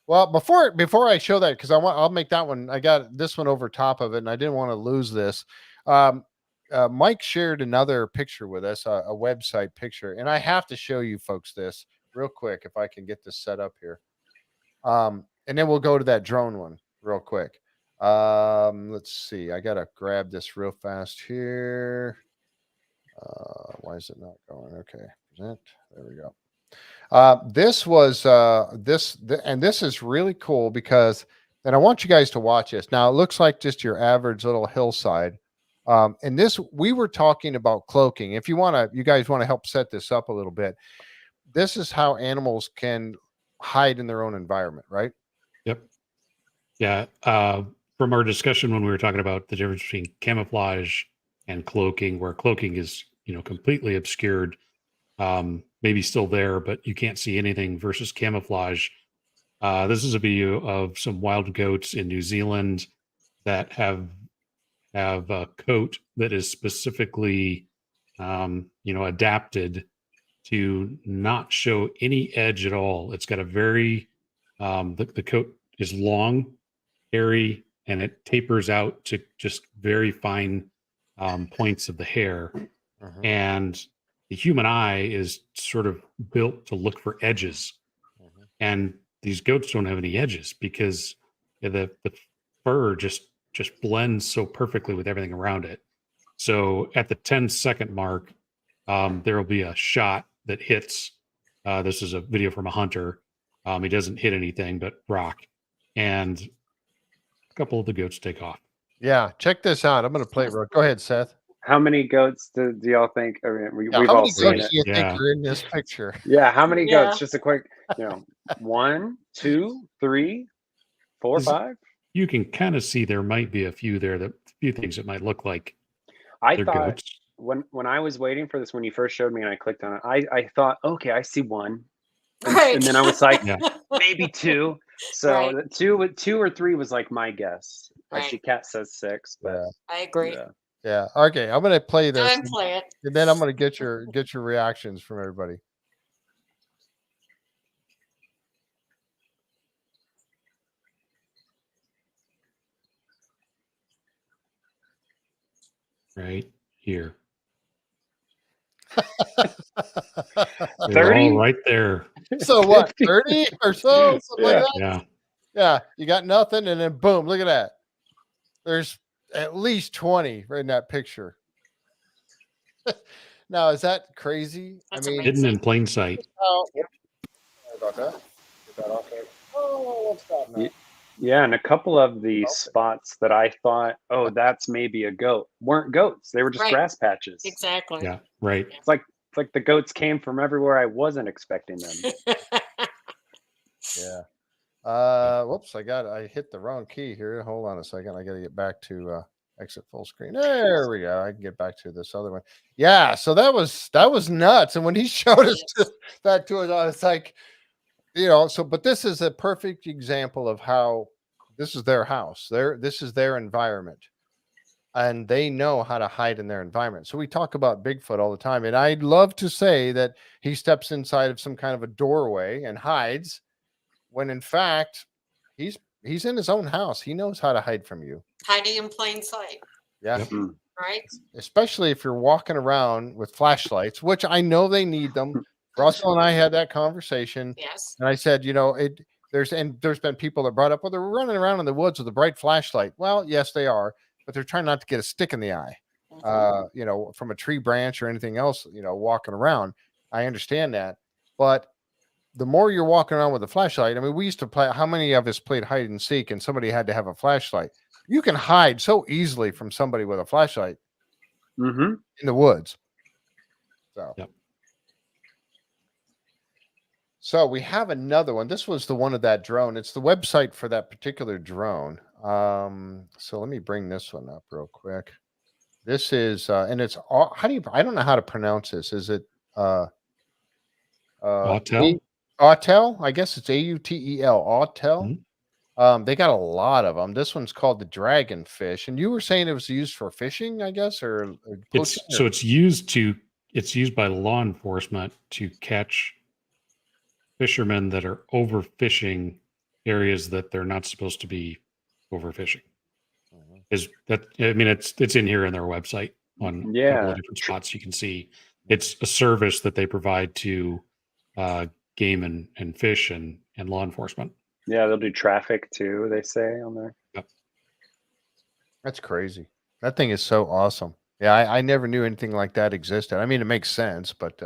Well, before I show that, because I'll make that one. I got this one over top of it, and I didn't want to lose this. Mike shared another picture with us, a website picture, and I have to show you folks this real quick if I can get this set up here. And then we'll go to that drone one real quick. Let's see. I gotta grab this real fast here. Why is it not going? Okay, present. There we go. This was and this is really cool because, and I want you guys to watch this. Now it looks like just your average little hillside. And this, we were talking about cloaking. If you guys want to help set this up a little bit, this is how animals can hide in their own environment, right? Yep. Yeah. From our discussion when we were talking about the difference between camouflage and cloaking, where cloaking is, completely obscured, maybe still there, but you can't see anything, versus camouflage. This is a video of some wild goats in New Zealand that have a coat that is specifically, adapted to not show any edge at all. It's got a very, the coat is long, hairy, and it tapers out to just very fine points of the hair. And the human eye is sort of built to look for edges. And these goats don't have any edges because the fur just blends so perfectly with everything around it. So at the 10-second mark, there will be a shot that hits. This is a video from a hunter. He doesn't hit anything but rock. And a couple of the goats take off. Yeah, check this out. I'm going to play it. Go ahead, Seth. How many goats do y'all think? I mean, we've how all many seen goats it. do you think are in this picture? Yeah, how many goats? Just a quick, 1, 2, 3, 4, 5. You can kind of see there might be a few there, a few things that might look like I they're thought goats. when I was waiting for this, when you first showed me and I clicked on it, I thought, okay, I see one. Right. And then I was like, maybe 2. So Right. 2 or 3 was like my guess. Right. Actually, Kat says 6, but I agree. Yeah. Okay. I'm going to play Go this, ahead and play it. and then I'm going to get your reactions from everybody. Right here. 30? They're all right there. So what? 30 or so? Something like that? Yeah. Yeah. You got nothing, and then boom! Look at that. There's at least 20 right in that picture. Now, is that crazy? That's I mean, Hidden in plain sight. oh, sorry about that. Get that off there. Oh, what's that now? yeah, and a couple of the spots that I thought, oh, that's maybe a goat, weren't goats. They were just Right. grass patches. Exactly. Yeah. Right. It's like the goats came from everywhere I wasn't expecting them. Yeah. Whoops, I hit the wrong key here. Hold on a second. I got to get back to Exit full screen. There we go. I can get back to this other one. Yeah, so that was nuts. And when he showed us that to us, I was like, but this is a perfect example of how this is their house. This is their environment. And they know how to hide in their environment. So we talk about Bigfoot all the time. And I'd love to say that he steps inside of some kind of a doorway and hides, when in fact he's in his own house. He knows how to hide from you. Hiding in plain sight. Yeah. Yep. Right. Especially if you're walking around with flashlights, which I know they need them. Russell and I had that conversation. Yes. And I said, there's been people that brought up, well, they're running around in the woods with a bright flashlight. Well, yes, they are, but they're trying not to get a stick in the eye, from a tree branch or anything else, walking around. I understand that. But the more you're walking around with a flashlight, I mean, we used to play, how many of us played hide and seek and somebody had to have a flashlight? You can hide so easily from somebody with a flashlight in the woods. So. Yep. So we have another one. This was the one of that drone. It's the website for that particular drone. So let me bring this one up real quick. This is, and it's, I don't know how to pronounce this. Is it, Autel? Autel? I guess it's Autel. Autel. Mm-hmm. They got a lot of them. This one's called the dragonfish. And you were saying it was used for fishing, I guess, or it's used by law enforcement to catch fishermen that are overfishing areas that they're not supposed to be overfishing. Is that, I mean, it's in here in their website on a couple of different spots. You can see it's a service that they provide to game and fish and law enforcement. Yeah, they'll do traffic too, they say on there. Yep. That's crazy. That thing is so awesome. Yeah, I never knew anything like that existed. I mean, it makes sense, but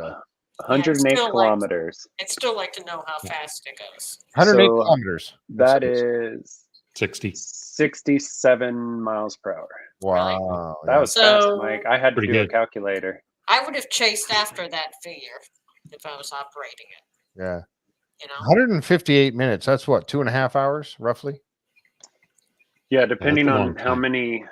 108 kilometers. I'd still like to know how fast it goes. 108 kilometers. That is 67 miles per hour. Wow. That was fast, Mike. I had to do a calculator. I would have chased after that figure if I was operating it. Yeah. 158 minutes. That's what, 2.5 hours, roughly? Yeah, depending on how many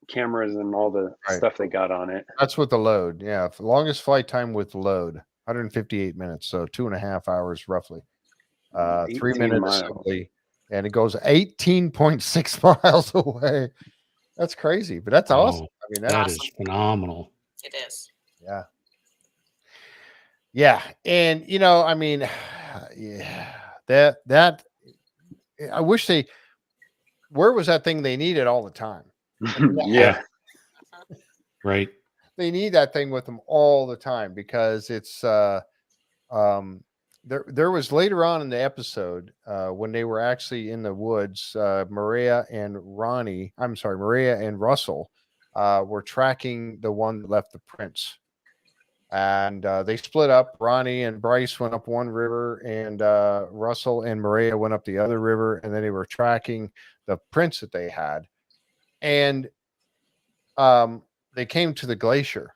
cameras and all the stuff they got on it. That's with the load. Yeah. The longest flight time with load, 158 minutes. So 2.5 hours, roughly. 3 minutes assembly. And it goes 18.6 miles away. That's crazy, but that's awesome. I mean, that is phenomenal. It is. Yeah. Yeah. And, I mean, that I wish where was that thing they needed all the time? Yeah. Right. They need that thing with them all the time because it's, there was later on in the episode when they were actually in the woods, Mireya and Russell were tracking the one that left the prints. And they split up. Ronnie and Bryce went up one river, and Russell and Mireya went up the other river, and then they were tracking the prints that they had. And they came to the glacier.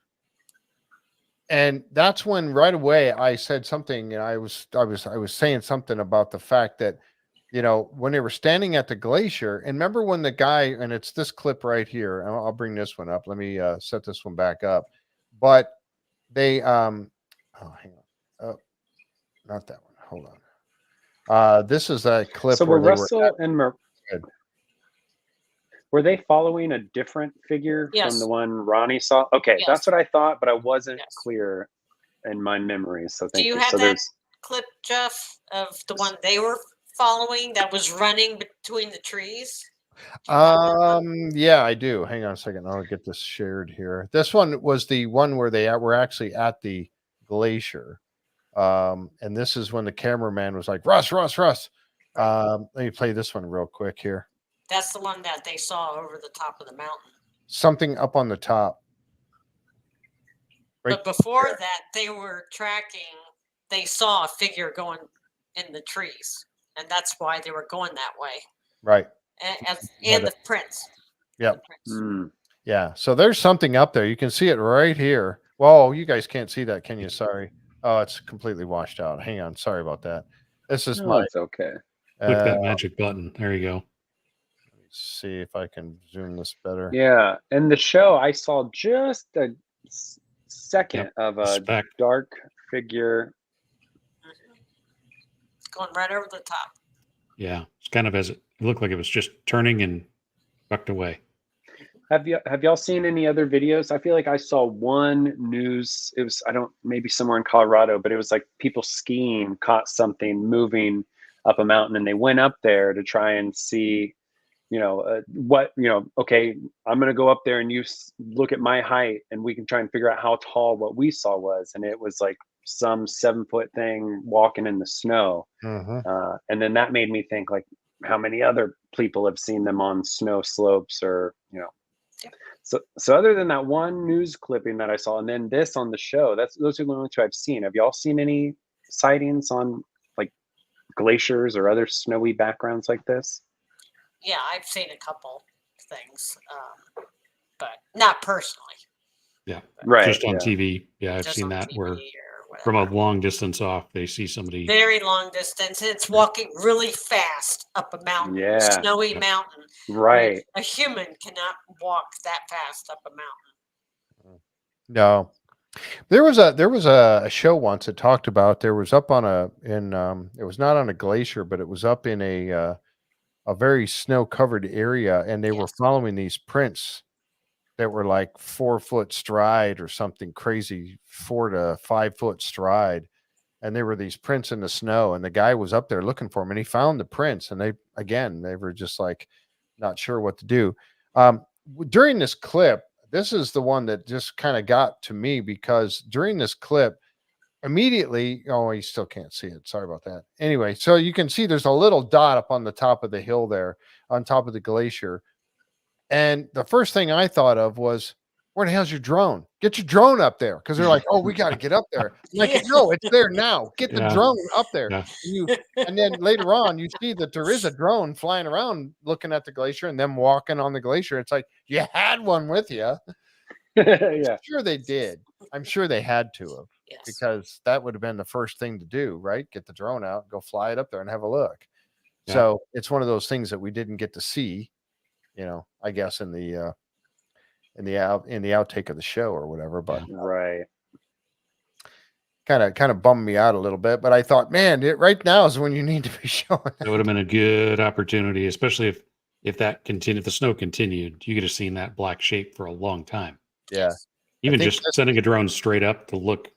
And that's when right away I said something, and I was saying something about the fact that, when they were standing at the glacier, and remember when the guy, and it's this clip right here, I'll bring this one up. Let me set this one back up. But they, hang on. Oh, not that one. Hold on. This is a clip. So where Russell and were they following a different figure from the one Ronnie saw? Okay, that's what I thought, but I wasn't clear in my memory. So thank you. Do you have that clip, Jeff, of the one they were following that was running between the trees? Yeah, I do. Hang on a second. I'll get this shared here. This one was the one where they were actually at the glacier. And this is when the cameraman was like, Russ. Let me play this one real quick here. That's the one that they saw over the top of the mountain. Something up on the top. Right. But before that, they were tracking, they saw a figure going in the trees. And that's why they were going that way. Right. And the prints. Yep. Yeah. So there's something up there. You can see it right here. Whoa, you guys can't see that, can you? Sorry. Oh, it's completely washed out. Hang on. Sorry about that. This is it's okay. Click that magic button. There you go. Let me see if I can zoom this better. Yeah, and the show I saw just a second of a Speck. dark figure. It's going right over the top. Yeah, it's kind of as it looked like it was just turning and bucked away. Have y'all seen any other videos? I feel like I saw one news. It was maybe somewhere in Colorado, but it was like people skiing caught something moving up a mountain, and they went up there to try and see, okay, I'm gonna go up there and you look at my height, and we can try and figure out how tall what we saw was, and it was like some 7-foot thing walking in the snow, and then that made me think like how many other people have seen them on snow slopes or So other than that one news clipping that I saw, and then this on the show, those are the only two I've seen. Have y'all seen any sightings on like glaciers or other snowy backgrounds like this? Yeah, I've seen a couple things, but not personally. Yeah, Right. just on TV. Yeah, I've Just seen on that TV where or from a whatever. long distance off, they see somebody. Very long distance. It's walking really fast up a mountain, Yeah. snowy Yeah. mountain. Right. A human cannot walk that fast up a mountain. No, there was a show once that talked about there was up on it was not on a glacier, but it was up in a very snow covered area, and they were Yes. following these prints that were like 4-foot stride or something crazy, 4 to 5 foot stride. And there were these prints in the snow, and the guy was up there looking for them, and he found the prints, and they were just like not sure what to do. During this clip, this is the one that just kind of got to me, because during this clip, immediately, oh, you still can't see it. Sorry about that. Anyway, so you can see there's a little dot up on the top of the hill there, on top of the glacier. And the first thing I thought of was, where the hell's your drone? Get your drone up there. Because they're like, oh, we got to get up there. I'm like, Yeah. no, it's there now. Get the Yeah. drone up there. Yeah. And then later on, you see that there is a drone flying around looking at the glacier and them walking on the glacier. It's like, you had one with you. Yeah. Sure they did. I'm sure they had to have, Yes. because that would have been the first thing to do, right? Get the drone out, go fly it up there and have a look. Yeah. So it's one of those things that we didn't get to see, I guess in the outtake of the show or whatever, but Right. kind of bummed me out a little bit. But I thought, man, right now is when you need to be showing That would have been a good opportunity, especially if the snow continued. You could have seen that black shape for a long time. Yeah. Even think just sending a drone straight up to look,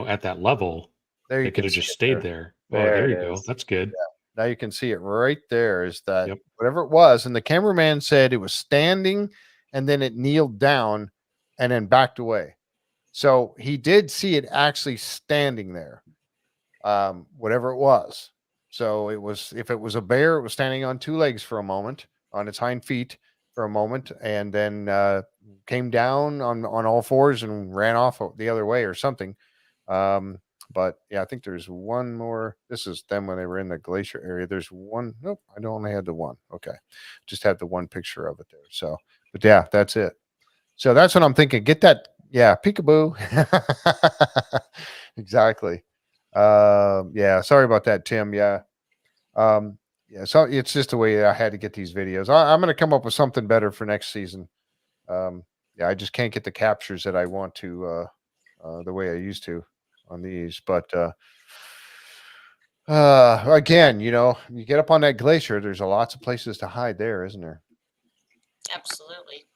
at that level, There you it could can have see just it stayed there. there. There There it you go. is. That's good. Now you can see it right there. Is that Yep. whatever it was? And the cameraman said it was standing, and then it kneeled down, and then backed away. So he did see it actually standing there, whatever it was. So if it was a bear, it was standing on 2 legs for a moment, on its hind feet for a moment, and then came down on all 4s and ran off the other way or something. But yeah, I think there's one more. This is them when they were in the glacier area. There's one. Nope, I don't only had the one. Okay, just had the one picture of it there. So, but yeah, that's it. So that's what I'm thinking. Get that. Yeah, peekaboo. Exactly. Yeah, sorry about that, Tim. Yeah. Yeah, so it's just the way I had to get these videos. I'm going to come up with something better for next season. Yeah, I just can't get the captures that I want to the way I used to on these. But again, you get up on that glacier, there's lots of places to hide there, isn't there? Absolutely.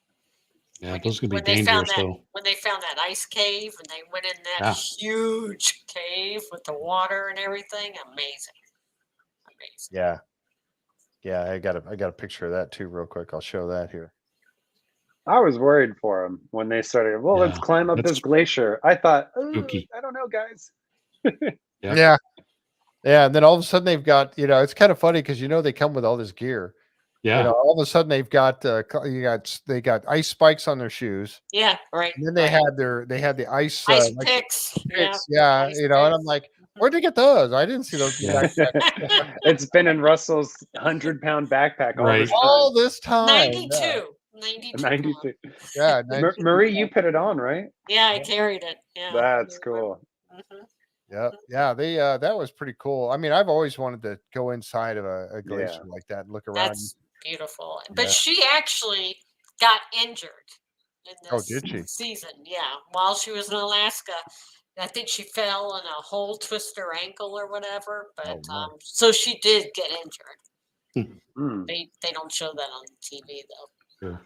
Yeah, those could be When they found dangerous, though. when they found that ice cave and they went in that huge cave with the water and everything, amazing. Yeah. Yeah, I got a picture of that too, real quick. I'll show that here. I was worried for them when they started. Well, let's Yeah, climb up that's this glacier. I thought, spooky. I don't know, guys. Yep. Yeah. Yeah, and then all of a sudden they've got, it's kind of funny because they come with all this gear. Yeah. All of a sudden they've got they got ice spikes on their shoes. Yeah, right. And then they right. had the ice ice like picks. picks, yeah, ice and I'm like, where'd you get those? I didn't see those. Yeah. It's been in Russell's 100-pound backpack Right. this time. All this time. 92. 92. Yeah. Marie, you put it on, right? Yeah, I carried it. Yeah. That's cool. Mhm. Yeah. Yeah. They that was pretty cool. I mean, I've always wanted to go inside of a glacier like that and look around. beautiful. Yeah. But she actually got injured in Oh, this did she? season. Yeah, while she was in Alaska. I think she fell in a hole, twist her ankle or whatever. But Oh, my. so she did get injured. Hmm. They don't show that on TV though. Sure.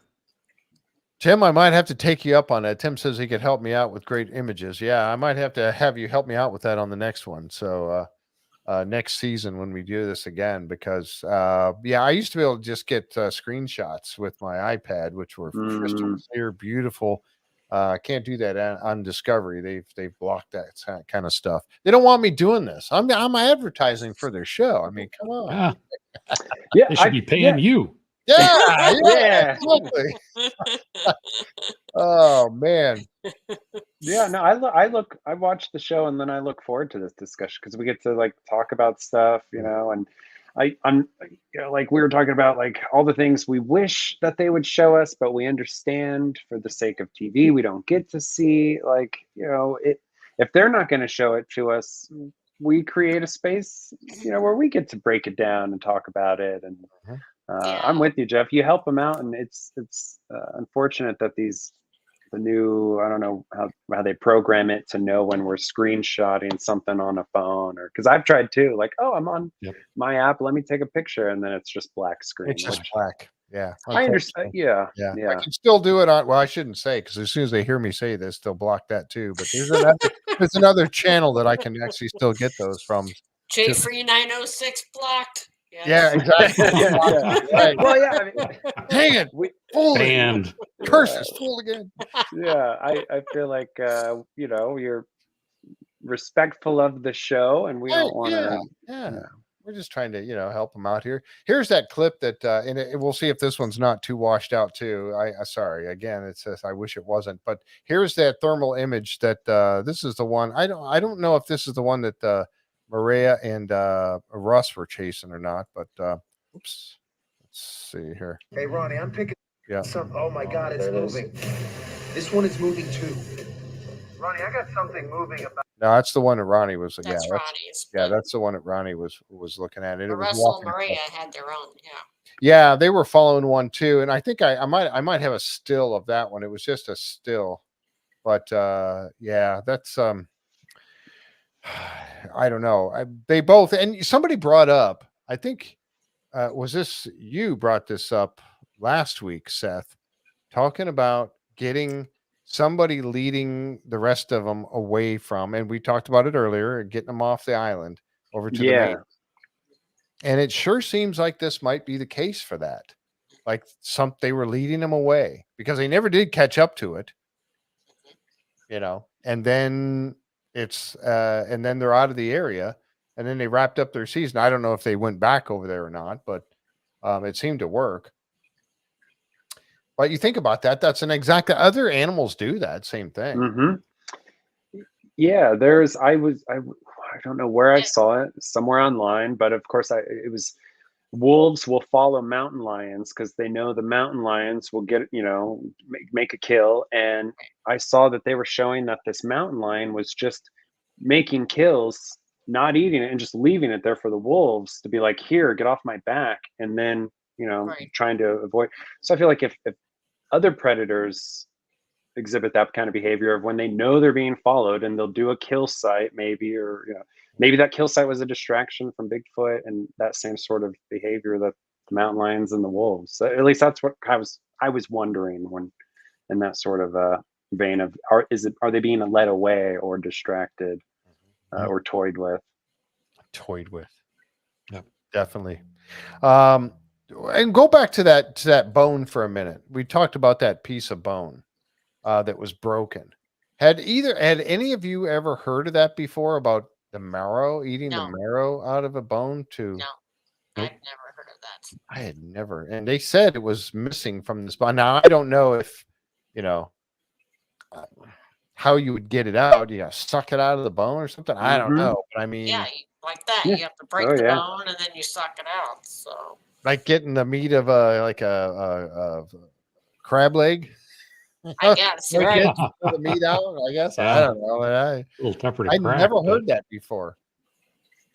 Tim, I might have to take you up on that. Tim says he could help me out with great images. Yeah, I might have to have you help me out with that on the next one. So next season when we do this again, because I used to be able to just get screenshots with my iPad, which were crystal clear, beautiful. I can't do that on Discovery. They've blocked that kind of stuff. They don't want me doing this. I'm advertising for their show. I mean, come on. Yeah. Yeah, They should be paying you. Yeah, Yeah. absolutely. Oh man. Yeah, no, I watch the show and then I look forward to this discussion because we get to like talk about stuff, and I'm like we were talking about like all the things we wish that they would show us, but we understand for the sake of TV, we don't get to see like, if they're not going to show it to us, we create a space, where we get to break it down and talk about it. And I'm with you, Jeff. You help them out, and it's unfortunate that the new, I don't know how they program it to know when we're screenshotting something on a phone, or because I've tried too, like, oh, I'm on my app, let me take a picture, and then it's just black screen. It's just black. Yeah. I understand. Yeah. I can still do it on, well, I shouldn't say, because as soon as they hear me say this, they'll block that too. But there's another channel that I can actually still get those from. J-Free 906 blocked. Yeah, exactly. Right. Well, yeah. I mean, dang it. Fool again. And Curses, fool again. Yeah, I feel like you're respectful of the show, and we don't want to. Yeah. We're just trying to, help them out here. Here's that clip that, and we'll see if this one's not too washed out too. Sorry, again, it says I wish it wasn't, but here's that thermal image that this is the one. I don't know if this is the one that Mireya and Russ were chasing or not, but oops, let's see here. Hey, Ronnie, I'm picking Yeah. some. Oh my God, it's moving. This one is moving too. Ronnie, I got something moving about. No, that's the one that Ronnie was. That's Ronnie's. That's the one that Ronnie was looking at. And it was Russell and Mireya had their own. Yeah, they were following one too, and I think I might have a still of that one. It was just a still, but that's I don't know. They both, and somebody brought up, I think, was this you brought this up last week, Seth, talking about getting somebody leading the rest of them away from, and we talked about it earlier, getting them off the island over to the main. And it sure seems like this might be the case for that. Like they were leading them away because they never did catch up to it, and then and then they're out of the area, and then they wrapped up their season. I don't know if they went back over there or not, but it seemed to work. But you think about that, that's an exact, other animals do that same thing. Mm-hmm. Yeah, I don't know where I saw it, somewhere online, but of course it was wolves will follow mountain lions because they know the mountain lions will get, make a kill. And I saw that they were showing that this mountain lion was just making kills, not eating it, and just leaving it there for the wolves to be like, here, get off my back. And then, trying to avoid. So I feel like if other predators exhibit that kind of behavior of when they know they're being followed, and they'll do a kill site maybe, or maybe that kill site was a distraction from Bigfoot, and that same sort of behavior that the mountain lions and the wolves. So at least that's what I was wondering when, in that sort of vein of, are they being led away or distracted or toyed with? Yep, definitely. And go back to that bone for a minute. We talked about that piece of bone that was broken. Had any of you ever heard of that before, about the marrow, eating the marrow out of a bone? No, I've never heard of that. I had never. And they said it was missing from the spine. Now, I don't know if, how you would get it out. You suck it out of the bone or something. I don't know. But I mean, like that. You have to break the bone and then you suck it out. So, like getting the meat of a crab leg. I guess, right? The meat out, I guess. I don't know. A little tougher to I crack, never heard that before.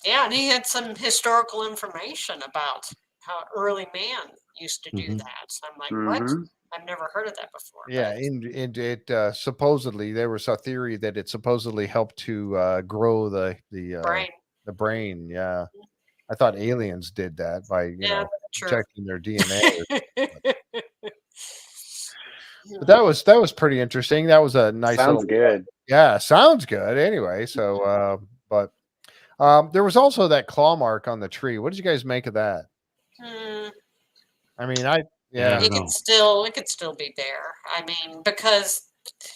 Yeah, and he had some historical information about how early man used to do Mhm. that. So I'm like, what? Mhm. I've never heard of that before. Yeah, but- and it supposedly there was a theory that it supposedly helped to grow brain. the brain. Yeah, I thought aliens did that by Yeah, true. injecting their DNA. But that was pretty interesting. That was a nice Sounds little, good. yeah, sounds good. Anyway, so but there was also that claw mark on the tree. What did you guys make of that? Hmm. I mean, Yeah, I yeah, don't know. It could still be there. I mean, because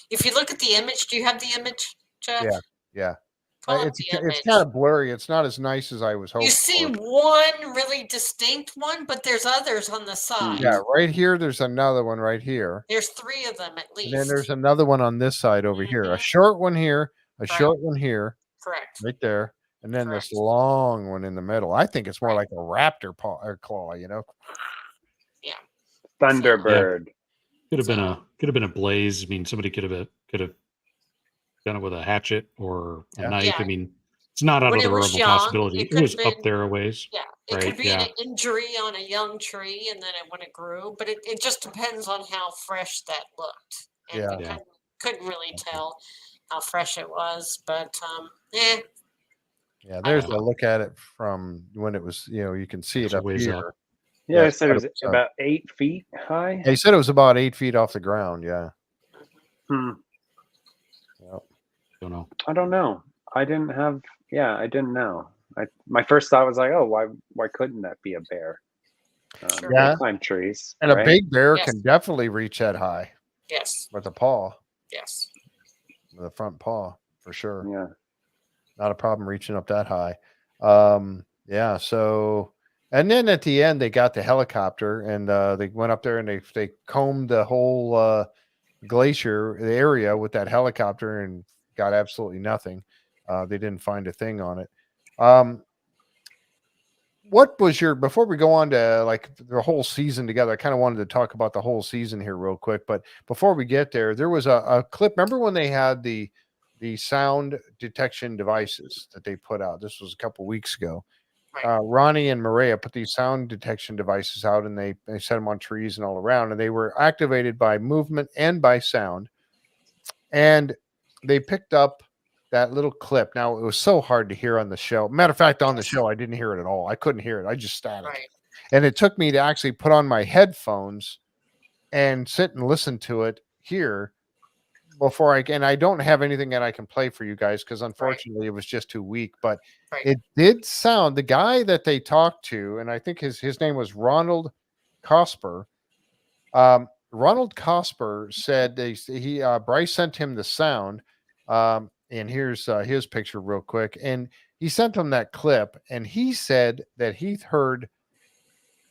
if you look at the image, do you have the image, Jeff? Yeah, yeah. Pull up It's the image. kind of blurry. It's not as nice as I was hoping. You see one really distinct one, but there's others on the side. Yeah, right here. There's another one right here. There's 3 of them at least. And then there's another one on this side over here. A Mhm. short one here, a Right. short one here, Correct. right there, and then this Correct. long one in the middle. I think it's more Right. like a raptor paw or claw, Thunderbird. Could have been a blaze. I mean, somebody could have done it with a hatchet or a Yeah. knife. Yeah. I mean, it's not out When of it the was realm of young, possibility. it It could was have up been- there a ways. Yeah, it Right, could be yeah. an injury on a young tree, and then when it grew. But it just depends on how fresh that looked. And Yeah. we Yeah. couldn't really tell how fresh it was. But eh, Yeah, there's don't a look at it from when it was, you can see it It's a up ways here. up. Yeah, Yeah, I said it was 100%. about 8 feet high. They said it was about 8 feet off the ground. Yeah. Hmm. Yep. Don't know. I don't know. I didn't know. My first thought was like, oh, why couldn't that be a bear? Sure. Yeah. They climb trees. And a right? big bear Yes. can definitely reach that high yes, with a paw, yes. with a front paw, for sure. Yeah. Not a problem reaching up that high. Yeah. So, and then at the end, they got the helicopter and they went up there and they combed the whole glacier the area with that helicopter and got absolutely nothing. They didn't find a thing on it. What was before we go on to like the whole season together? I kind of wanted to talk about the whole season here real quick, but before we get there was a clip. Remember when they had the sound detection devices that they put out? This was a couple weeks ago. Right. Ronnie and Mireya put these sound detection devices out, and they set them on trees and all around, and they were activated by movement and by sound. And they picked up that little clip. Now, it was so hard to hear on the show. Matter of fact, on the show, I didn't hear it at all. I couldn't hear it. I just static. Right. And it took me to actually put on my headphones and sit and listen to it here before I don't have anything that I can play for you guys because unfortunately it was just too weak. But Right. it did sound, the guy that they talked to, and I think his name was Ronald Cosper. Ronald Cosper said Bryce sent him the sound. And here's his picture real quick. And he sent him that clip, and he said that he heard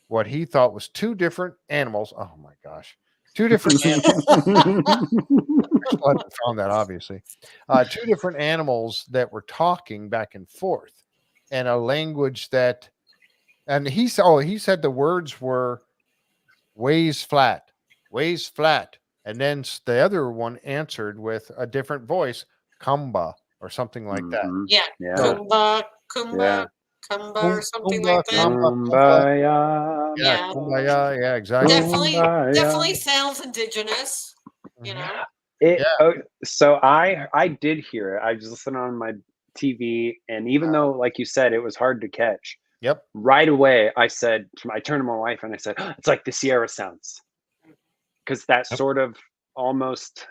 what he thought was 2 different animals. Oh my gosh. 2 different animals. I found that obviously. 2 different animals that were talking back and forth in a language that, and he said the words were ways flat, and then the other one answered with a different voice, Kamba or something like that. Mhm. Yeah. Yeah. Kumba, Yeah. or something Kumba, like that. Kumbaya. Yeah. Kumbaya, yeah, exactly. Definitely sounds indigenous. You know. So I did hear it. I was listening on my TV, and even though, like you said, it was hard to catch. Yep. Right away, I turned to my wife and I said, "It's like the Sierra sounds," because that sort of almost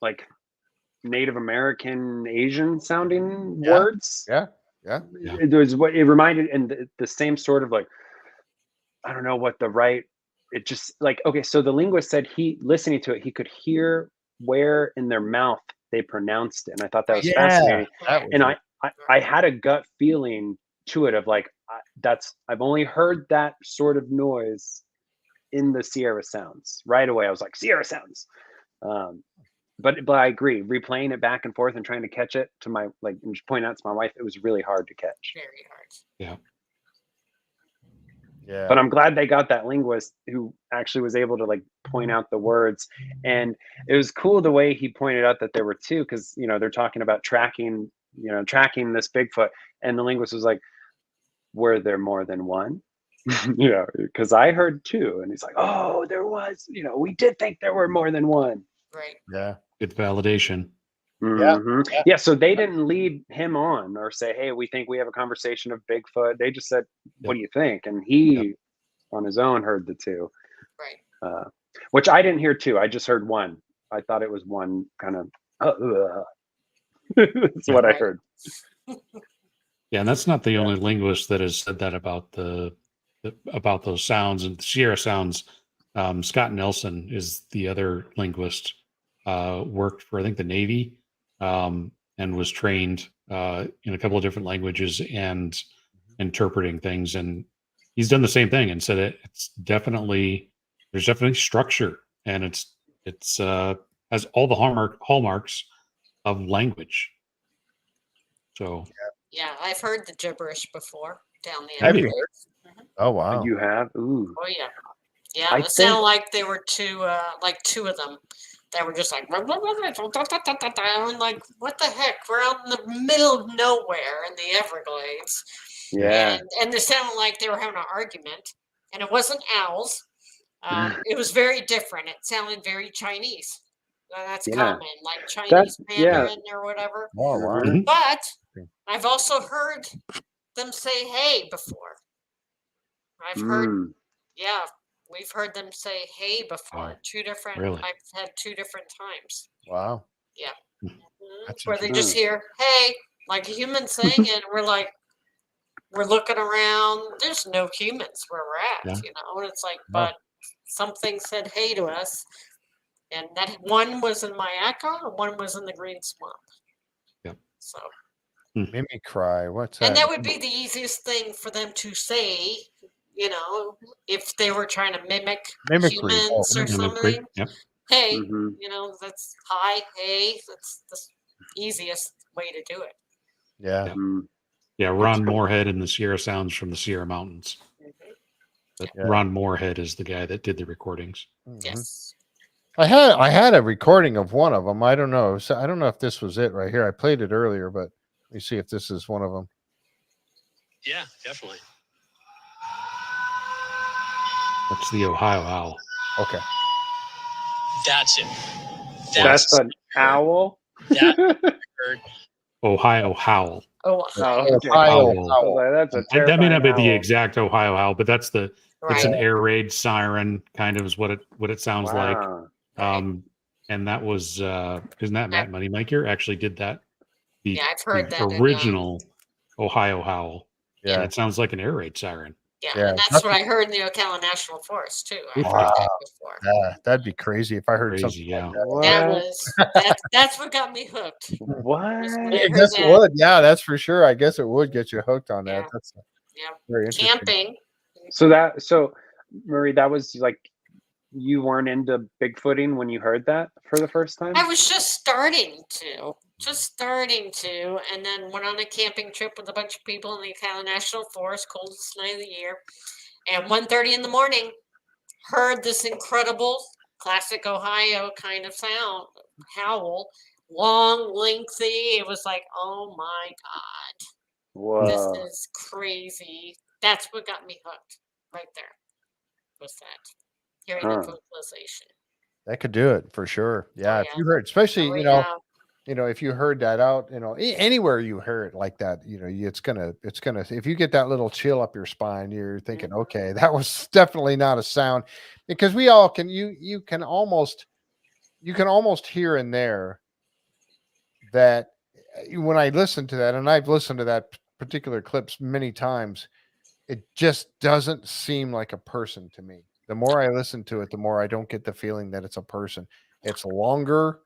like Native American, Asian sounding words. Yeah. It was what it reminded, and the same sort of like, I don't know what the right. It just like, okay, so the linguist said listening to it, he could hear where in their mouth they pronounced it, and I thought that was fascinating. That was And it. I had a gut feeling to it of like, I've only heard that sort of noise in the Sierra sounds. Right away, I was like, Sierra sounds. But I agree, replaying it back and forth and trying to catch it to my, like, and just pointing out to my wife, it was really hard to catch. Very hard. Yeah. Yeah. But I'm glad they got that linguist who actually was able to like point out the words. And it was cool the way he pointed out that there were 2, because they're talking about tracking this Bigfoot, and the linguist was like, were there more than one? Yeah, because I heard 2, and he's like, "Oh, there was, we did think there were more than one." Right. Yeah. Good validation. Yeah. Mhm. Yeah, so they didn't lead him on or say, "Hey, we think we have a conversation of Bigfoot." They just said, "What Yep. do you think?" And he, on his own, heard the 2, Right. which I didn't hear 2. I just heard 1. I thought it was one kind of. That's what I Right. heard. Yeah, and that's not the only linguist that has said that about about those sounds and Sierra sounds. Scott Nelson is the other linguist. Worked for I think the Navy, and was trained in a couple of different languages and interpreting things. And he's done the same thing and said it's definitely there's definitely structure, and it's has all the hallmarks of language. So Yeah, I've heard the gibberish before down the Have you? Everglades. Oh wow. You have? Ooh. Oh yeah, yeah. I It sounded think- like there were 2 of them that were just like, I'm like, what the heck? We're out in the middle of nowhere in the Everglades, Yeah. and it sounded like they were having an argument, and it wasn't owls. It was very different. It sounded very Chinese. That's Yeah. common, like Chinese That's- yeah. Mandarin or whatever. Oh wow. Mhm. But Okay. I've also heard them say "hey" before. I've heard, Mm. yeah, we've heard them say "hey" before. Wow. 2 different. Really? I've had 2 different times. Wow. Mhm, That's where they interesting. just hear "hey" like a human saying, and we're like, we're looking around. There's no humans where we're at, Yeah. and it's like, No. but something said "hey" to us, and that one was in Mayaka, and one was in the Green Swamp. Yep. So. Made me cry. What's that? And that would be the easiest thing for them to say, if they were trying to mimic Mimicry. humans or Mimicry. something. Yep. Hey, Mhm. that's hi, hey, that's the easiest way to do it. Yeah. Mm. Yeah, Ron Moorhead in the Sierra Sounds from the Sierra Mountains. But Yeah. Ron Moorhead is the guy that did the recordings. Mhm. Yes. I had a recording of one of them. I don't know. So I don't know if this was it right here. I played it earlier, but let me see if this is one of them. Yeah, definitely. That's the Ohio owl. Okay. That's it. That's an owl. That heard. Ohio howl. Oh, Oh, okay. Ohio Owl. owl. That's a That may terrifying not be the owl. exact Ohio owl, but that's it's right. an air raid siren, kind of is what it sounds like. Wow. And that was isn't that Matt Moneymaker actually did that? The, Yeah, I've heard the that in, original Ohio howl. And Yeah. it sounds like an air raid siren. yeah, Yeah, and that's what I heard in the Ocala National Forest too. I've heard Wow. that before. Yeah, that'd be crazy if I heard Crazy, something yeah. like that. What? That was that's what got me hooked. What? I I heard guess it that. would. Yeah, that's for sure. I guess it would get you hooked on that. Yeah. That's Yeah. very interesting. Camping. So Marie, that was like you weren't into Bigfooting when you heard that for the first time? I was just starting to, and then went on a camping trip with a bunch of people in the Ocala National Forest, coldest night of the year. And 1:30 in the morning, heard this incredible classic Ohio kind of sound, howl, long, lengthy. It was like, oh my God, Whoa. this is crazy. That's what got me hooked right there. Was that hearing the vocalization? That could do it for sure. Yeah, if yeah. you heard, especially Oh, you know, if you heard that out, anywhere you hear it like that, it's gonna. If you get that little chill up your spine, you're thinking, okay, that was definitely not a sound, because we all can. You can almost hear in there that when I listen to that, and I've listened to that particular clips many times, it just doesn't seem like a person to me. The more I listen to it, the more I don't get the feeling that it's a person. It's longer,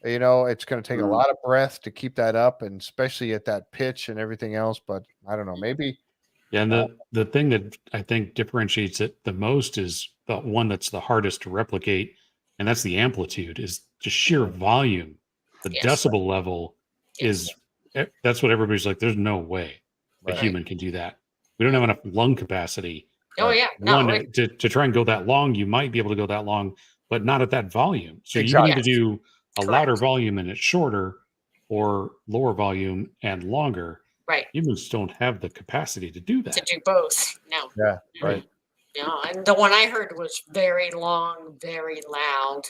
it's going to take a lot of breath to keep that up, and especially at that pitch and everything else. But I don't know, maybe. Yeah, and the thing that I think differentiates it the most is the one that's the hardest to replicate, and that's the amplitude, is just sheer volume. The decibel level is, that's what everybody's like, there's no way a human can do that. We don't have enough lung capacity. Oh yeah, no, One, to try and go that long, you might be able to go that long, but not at that volume. So Exactly. you need to do a louder volume and it's shorter, or lower volume and longer. Right. Humans don't have the capacity to do To that. do both. No. Yeah, right. No. And the one I heard was very long, very loud.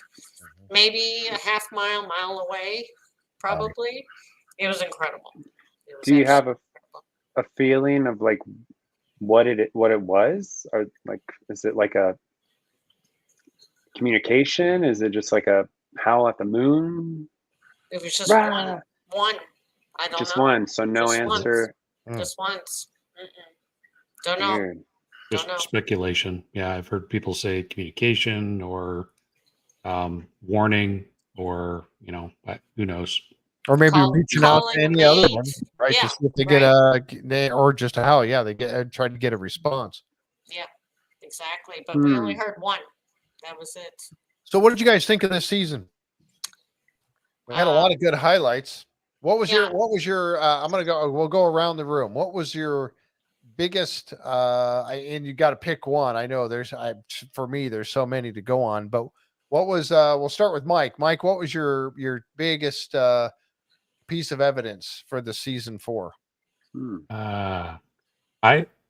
Maybe a half mile away, probably. It was incredible. It was Do you have absolutely a feeling of like what it was, or like is it like a communication? Is it just like a howl at the moon? It was just Rah! one. I don't Just know. one, so no Just once. answer. Just once. Don't know. Weird. Just Don't know. speculation. Yeah, I've heard people say communication or warning, or who knows. Or maybe Call- reaching out calling to a any other mate. one, right? Yeah, To see if they get or just a howl. Yeah, they try to get a response. Yeah, exactly. But we only Hmm. heard one. That was it. So, what did you guys think of this season? We had a lot of good highlights. What was yeah. your? I'm gonna go. We'll go around the room. What was your biggest? And you got to pick one. I know for me, there's so many to go on. But what was? We'll start with Mike. Mike, what was your biggest piece of evidence for the season 4? I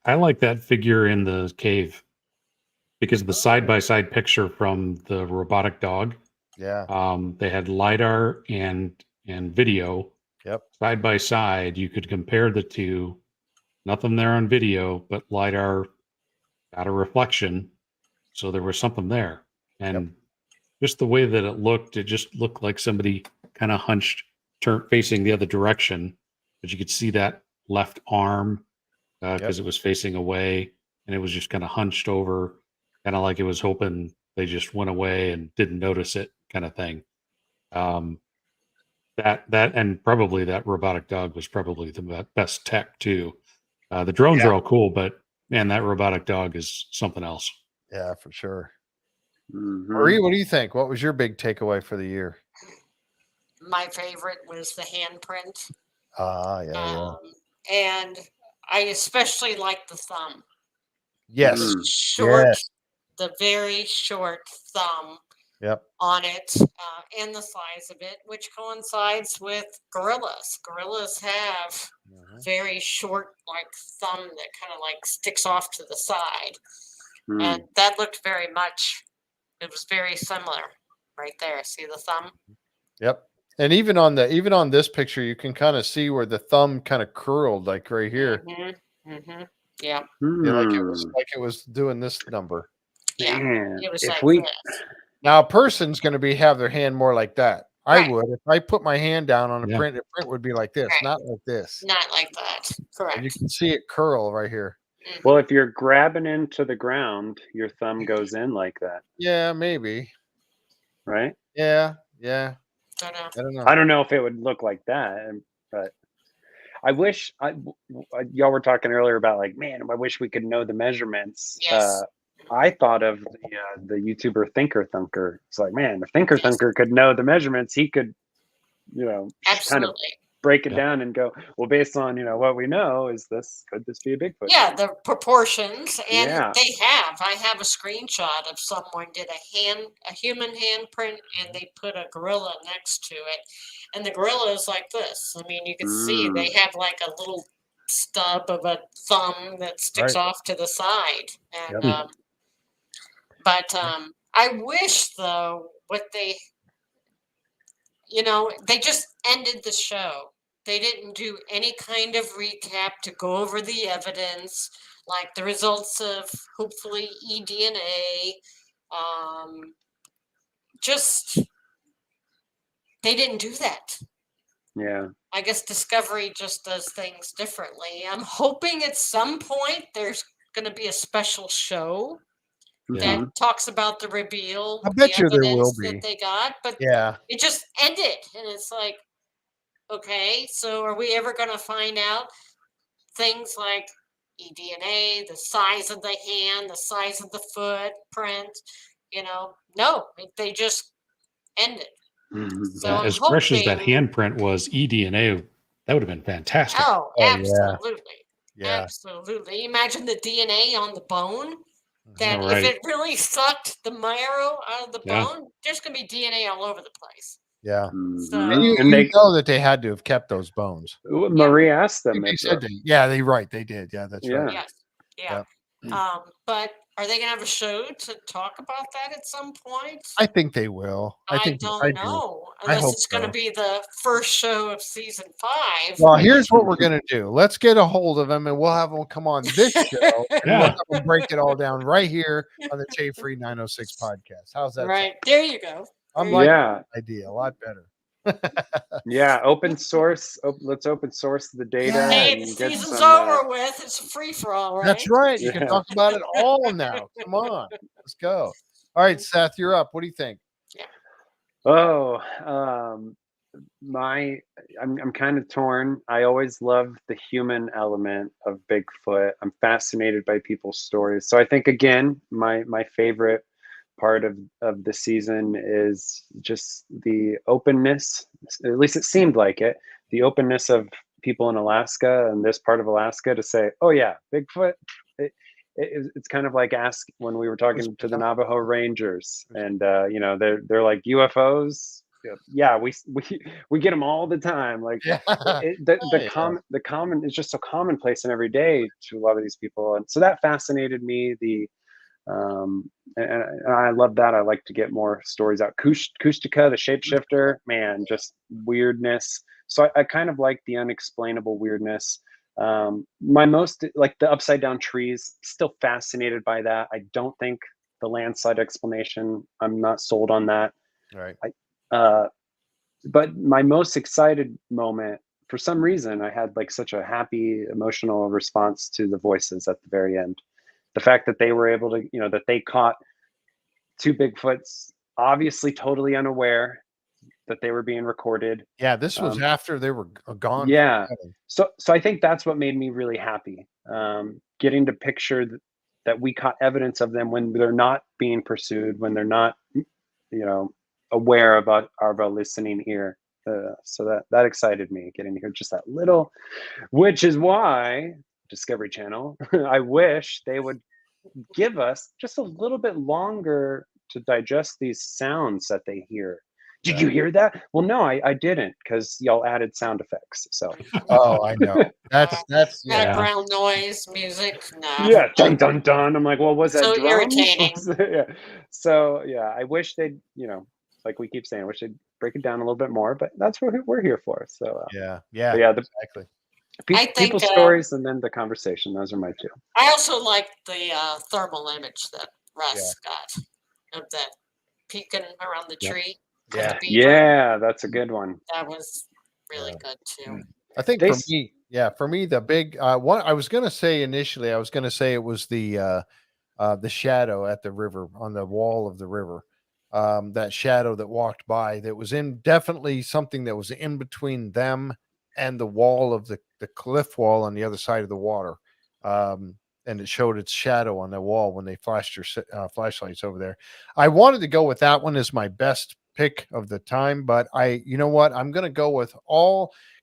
like that figure in the cave because of the side-by-side picture from the robotic dog. Yeah. They had LiDAR and video. Yep. Side by side. You could compare the two. Nothing there on video, but LiDAR got a reflection. So there was something there. And just the way that it just looked like somebody kind of hunched, facing the other direction. But you could see that left arm because it was facing away, and it was just kind of hunched over, kind of like it was hoping they just went away and didn't notice it, kind of thing. That and probably that robotic dog was probably the best tech too. The drones are all cool, but man, that robotic dog is something else. Yeah, for sure. Mhm. Marie, what do you think? What was your big takeaway for the year? My favorite was the handprint. Yeah. And I especially like the thumb. Yes. Mm. Short, Yes. the very short thumb Yep. on it, and the size of it, which coincides with gorillas. Gorillas have very short, like thumb that kind of like sticks off to the side, Mm. and that looked very much. It was very similar, right there. See the thumb? Yep. And even on this picture, you can kind of see where the thumb kind of curled, like right here. Yeah. Yeah, Hmm. like it was doing this number. Yeah. Man, It was if like we this. Now, a person's going to have their hand more like that. I Right. would if I put my hand down on a Yeah. print. The print would be like this, Right. not like this. Not like that. Correct. And you can see it curl right here. well, if you're grabbing into the ground, your thumb goes in like that, Yeah, maybe. right? Yeah. Don't know. I don't know. I don't know if it would look like that, but I wish y'all were talking earlier about like, man, I wish we could know the measurements. Yes. I thought of the YouTuber Thinker Thunker. It's like, man, if Thinker Thunker could know the measurements, he could, kind of Absolutely. break it down and go, well, based on what we know, could this be a Bigfoot? Yeah, the proportions, and Yeah. I have a screenshot of someone did a human handprint, and they put a gorilla next to it, and the gorilla is like this. I mean, you can see they have like a little stub of a thumb that sticks Right. off to the side, and Yep. but I wish though they just ended the show. They didn't do any kind of recap to go over the evidence, like the results of hopefully eDNA. Just they didn't do that. Yeah. I guess Discovery just does things differently. I'm hoping at some point there's going to be a special show Yeah. that talks about the reveal, I bet the you there will evidence be. that they got, but Yeah. it just ended, and it's like, okay, so are we ever going to find out things like eDNA, the size of the hand, the size of the footprint? No, they just ended. So I'm As fresh as that hoping- handprint was, eDNA, that would have been fantastic. Oh, yeah. absolutely. Yeah. Absolutely. Imagine the DNA on the bone. That All right. if it really sucked the marrow out of the Yeah. bone, there's going to be DNA all over the place. Yeah. So- And you they know that they had to have kept those bones. Maria asked I them. think they if, said yeah, they did. Yeah, that's right. Yeah. Yes. Yeah. But are they gonna have a show to talk about that at some point? I think they will. I think don't I do. know. I Unless hope it's gonna so. be the first show of season 5. Well, here's what we're gonna do. Let's get a hold of them, and we'll have them come on this show, and we'll Yeah. have them break it all down right here on the Shade Free 906 podcast. How's that? Right. There you go. I'm like Yeah. the idea a lot better. Yeah. Open source. Let's open source the data. Hey, and the get season's some, over with. It's a free for all, right? That's right. You can Yeah. talk about it all now. Come on, let's go. All right, Seth, you're up. What do you think? Oh, I'm kind of torn. I always love the human element of Bigfoot. I'm fascinated by people's stories. So I think again, my favorite part of the season is just the openness. At least it seemed like it. The openness of people in Alaska and this part of Alaska to say, "Oh yeah, Bigfoot." It's kind of like when we were talking to the Navajo Rangers, and they're like UFOs. Yeah, we get them all the time. Like the common is just so commonplace and everyday to a lot of these people, and so that fascinated me. And I love that. I like to get more stories out. Kustika, the shapeshifter, man, just weirdness. So I kind of like the unexplainable weirdness. My most like the upside down trees, still fascinated by that. I don't think the landslide explanation, I'm not sold on that. Right. But my most excited moment, for some reason, I had like such a happy emotional response to the voices at the very end. The fact that they were able to, that they caught 2 Bigfoots, obviously totally unaware that they were being recorded. Yeah, this was after they were gone. Yeah. So I think that's what made me really happy. Getting to picture that we caught evidence of them when they're not being pursued, when they're not, aware of our listening ear. So that excited me, getting to hear just that little, which is why Discovery Channel, I wish they would give us just a little bit longer to digest these sounds that they hear. Did you hear that? Well, no, I didn't, because y'all added sound effects. So Oh, I know. That's Background noise, music. No. yeah, dun dun dun. I'm like, well, was that So drums? irritating. Yeah. So yeah, I wish they'd, like we keep saying, I wish they'd break it down a little bit more. But that's what we're here for. So yeah, exactly. I think, People's stories and then the conversation. Those are my 2. I also like the thermal image that Russ got of that peeking around the tree. and the beaver. Yeah, that's a good one. That was really good too. I think for me, the big one I was going to say initially, it was the shadow at the river, on the wall of the river. That shadow that walked by, that was definitely something that was in between them and the wall of the cliff wall on the other side of the water. And it showed its shadow on the wall when they flashed their flashlights over there. I wanted to go with that one as my best pick of the time, but you know what? I'm going to go with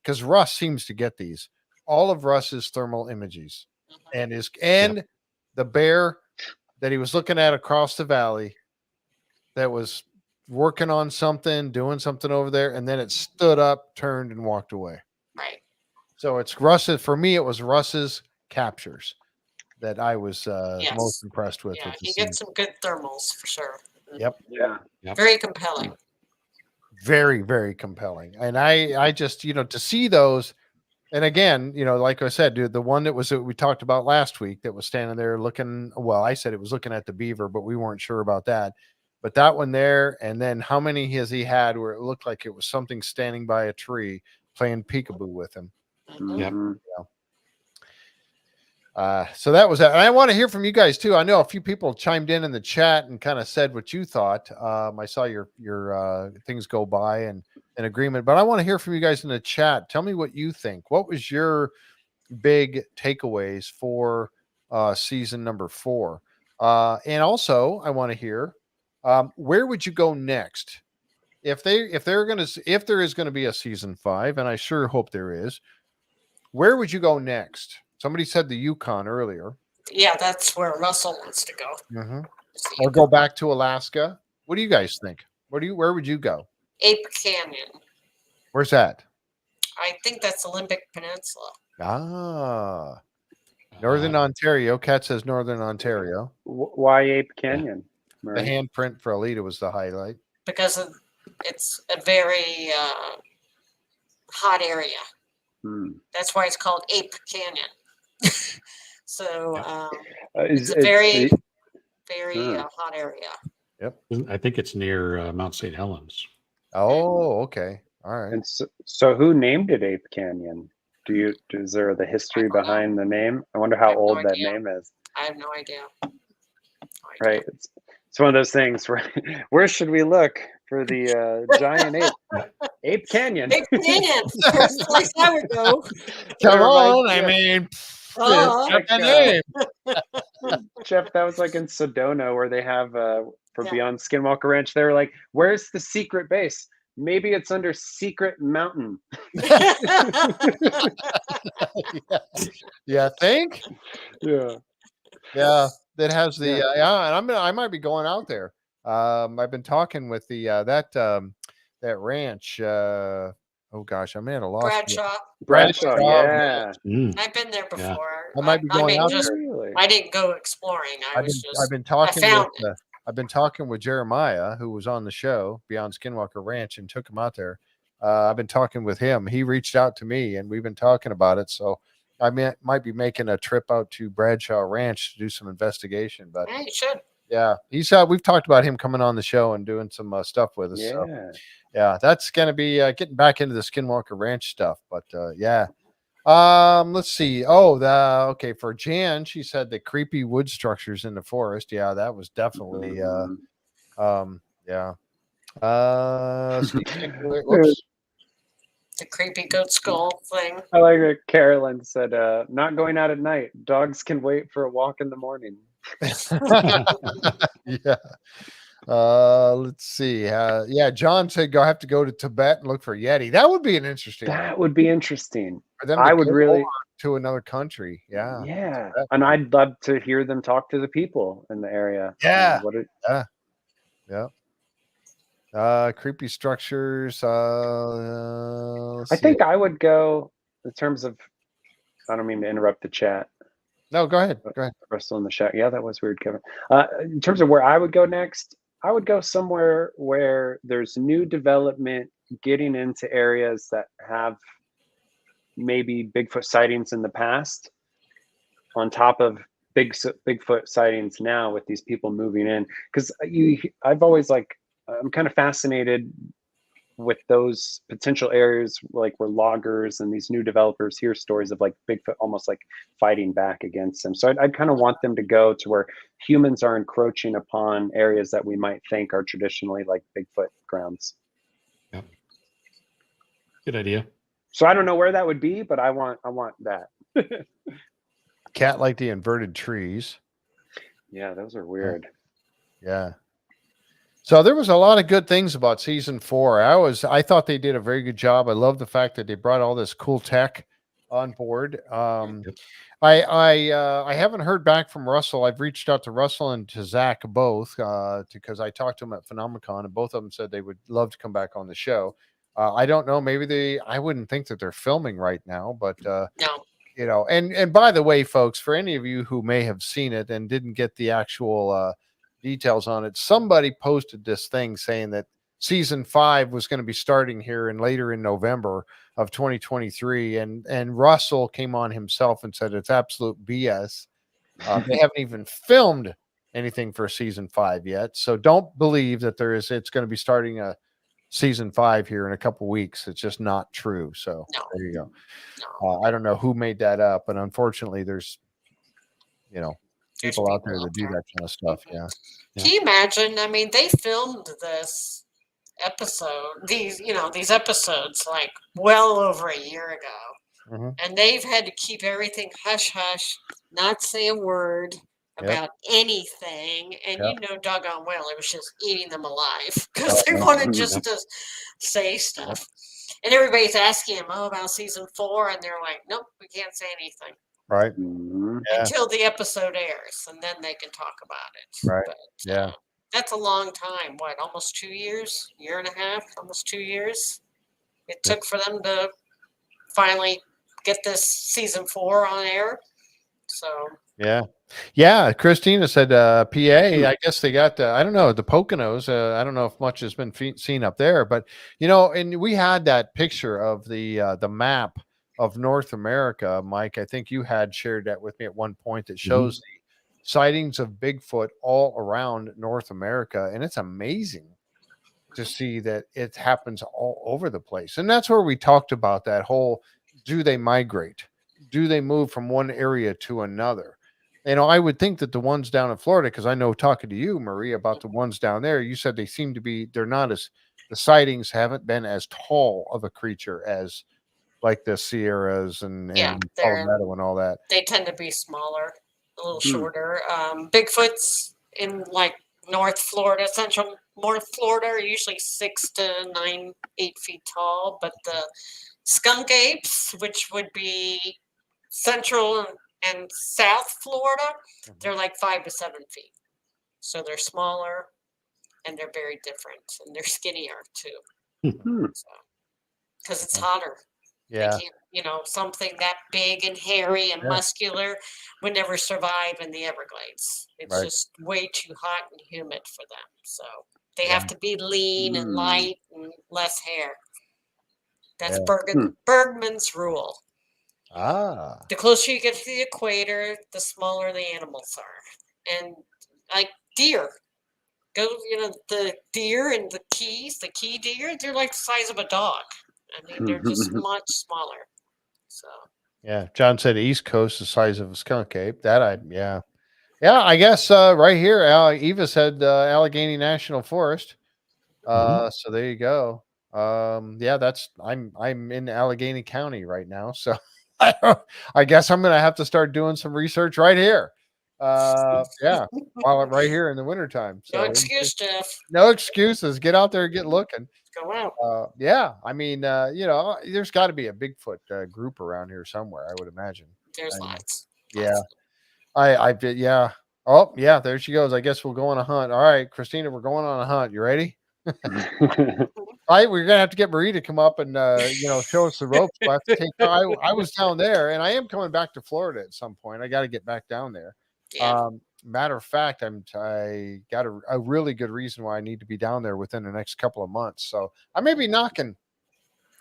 because Russ seems to get these, all of Russ's thermal images and the bear that he was looking at across the valley that was working on something, doing something over there. And then it stood up, turned, and walked away. Right. So it's Russ's, for me, it was Russ's captures that I was most impressed with. Yeah, he gets some good thermals for sure. Yep. Yeah. Very compelling. Very, very compelling. And I just, to see those, and again, like I said, dude, the one that we talked about last week that was standing there looking, well, I said it was looking at the beaver, but we weren't sure about that. But that one there, and then how many has he had where it looked like it was something standing by a tree playing peekaboo with him? Mhm. So that was that. And I want to hear from you guys too. I know a few people chimed in the chat and kind of said what you thought. I saw your things go by and an agreement, but I want to hear from you guys in the chat. Tell me what you think. What was your big takeaways for season number 4? And also I want to hear where would you go next if there is going to be a season 5, and I sure hope there is. Where would you go next? Somebody said the Yukon earlier. Yeah, that's where Russell wants to go. Or go back to Alaska. What do you guys think? Where would you go? Ape Canyon. Where's that? I think that's Olympic Peninsula. Ah, Northern Ontario. Cat says Northern Ontario. Why Ape Canyon? The Murray? handprint for Alita was the highlight. Because it's a very hot area. Hmm. That's why it's called Ape Canyon. So Is- it's a very, it's- very hot area. I think it's near Mount St. Helens. Oh, okay. All right. and so who named it Ape Canyon? Is there the history I don't know. behind the name? I wonder I how have no old that idea. name is. I have no idea. No idea. Right. It's one of those things where where should we look for the giant ape? Ape Canyon. Ape Canyon. First place I would go. Come Everybody- on. I yeah. mean, Uh-huh. got the name. Jeff, that was like in Sedona where they have for Yeah. Beyond Skinwalker Ranch. They were like, "Where's the secret base? Maybe it's under Secret Mountain." Yeah, think? Yeah. Yeah, that has the Yeah. yeah, and I might be going out there. I've been talking with the that ranch. Oh gosh, I'm at a loss. Bradshaw. Bradshaw, Bradshaw, yeah. Mm. I've been there Yeah. before. I might be going mean, out just there. Really? I didn't go exploring. I've been talking found with I've been talking with Jeremiah, who was on the show Beyond Skinwalker Ranch, and took him out there. I've been talking with him. He reached out to me, and we've been talking about it. So I might be making a trip out to Bradshaw Ranch to do some investigation. But Yeah, you should. yeah, he's we've talked about him coming on the show and doing some stuff with us. Yeah. So yeah, that's going to be getting back into the Skinwalker Ranch stuff. But yeah, let's see. Oh, okay. For Jan, she said the creepy wood structures in the forest. Yeah, that was definitely yeah. Whoops. The creepy goat skull thing. I like that Carolyn said, not going out at night. Dogs can wait for a walk in the morning. Yeah. Let's see. Yeah, John said go have to go to Tibet and look for Yeti. That would be an interesting one That would be interesting. for them I to would go really, to another country. Yeah. yeah. Tibet. And I'd love to hear them talk to the people in the area. Yeah. Yeah. Creepy structures. I think I would go in terms of, I don't mean to interrupt the chat. No, go ahead. Go ahead. Russell in the chat. Yeah, that was weird, Kevin. In terms of where I would go next, I would go somewhere where there's new development getting into areas that have maybe Bigfoot sightings in the past on top of Bigfoot sightings now with these people moving in. Because I've always I'm kind of fascinated with those potential areas like where loggers and these new developers hear stories of like Bigfoot almost like fighting back against them. So I'd kind of want them to go to where humans are encroaching upon areas that we might think are traditionally like Bigfoot grounds. Yep. Good idea. So I don't know where that would be, but I want that. Cat like the inverted trees. Yeah, those are weird. Yeah. So there was a lot of good things about season 4. I thought they did a very good job. I love the fact that they brought all this cool tech on board. Yep. I haven't heard back from Russell. I've reached out to Russell and to Zach both because I talked to them at Phenomenon, and both of them said they would love to come back on the show. I don't know. Maybe I wouldn't think that they're filming right now, but No. you know, and by the way, folks, for any of you who may have seen it and didn't get the actual details on it, somebody posted this thing saying that season 5 was going to be starting here and later in November of 2023, and Russell came on himself and said it's absolute BS. They haven't even filmed anything for season 5 yet, so don't believe that it's going to be starting a season 5 here in a couple weeks. It's just not true. So No. there you go. No. I don't know who made that up, but unfortunately there's There's people out there that do that kind of stuff. Yeah. Can you imagine? I mean, they filmed this episode, these episodes like well over a year ago. Mhm. And they've had to keep everything hush hush, not say a word Yep. about anything. And Yep. you know, doggone well, it was just eating them alive because they wanted just to say stuff. And everybody's asking them, about season 4, and they're like, nope, we can't say anything Right. Mhm. Yeah. until the episode airs, and then they can talk about it. Right. But, Yeah. That's a long time. What, almost 2 years? Year and a half? Almost 2 years? It took for them to finally get this season 4 on air. So Yeah. Christina said, PA, I guess they got, I don't know, the Poconos. I don't know if much has been seen up there, but and we had that picture of the map of North America, Mike. I think you had shared that with me at one point that shows the sightings of Bigfoot all around North America. And it's amazing to see that it happens all over the place. And that's where we talked about that whole, do they migrate? Do they move from one area to another? I would think that the ones down in Florida, because I know talking to you, Maria, about the ones down there, you said they seem to be, they're not as, the sightings haven't been as tall of a creature as like the Sierras and Colorado and all that. they tend to be smaller, a little shorter. Bigfoots in like North Florida, central North Florida are usually 6 to 9, 8 feet tall, but the skunk apes, which would be central and South Florida, they're like 5 to 7 feet. So they're smaller and they're very different, and they're skinnier too. Because it's hotter. Yeah. They can't, something that big and hairy and muscular would never survive in the Everglades. It's just way too hot and humid for them. So they have to be lean and light and less hair. That's Bergman's rule. The closer you get to the equator, the smaller the animals are. And like deer, the deer and the key deer, they're like the size of a dog. I mean, they're just much smaller. So yeah, John said East Coast the size of a skunk ape. Yeah. I guess right here, Eva said Allegheny National Forest. So there you go. That's I'm in Allegheny County right now, so I guess I'm gonna have to start doing some research right here. While I'm right here in the wintertime. So no excuse, Jeff. No excuses. Get out there and get looking. Go out. I mean, there's got to be a Bigfoot group around here somewhere, I would imagine. There's lots. Yeah. I did. Yeah. Oh, yeah. There she goes. I guess we'll go on a hunt. All right, Christina, we're going on a hunt. You ready? All right, we're gonna have to get Marie to come up and show us the ropes. We'll have to take, I was down there, and I am coming back to Florida at some point. I got to get back down there. Yeah. Matter of fact, I got a really good reason why I need to be down there within the next couple of months. So I may be knocking.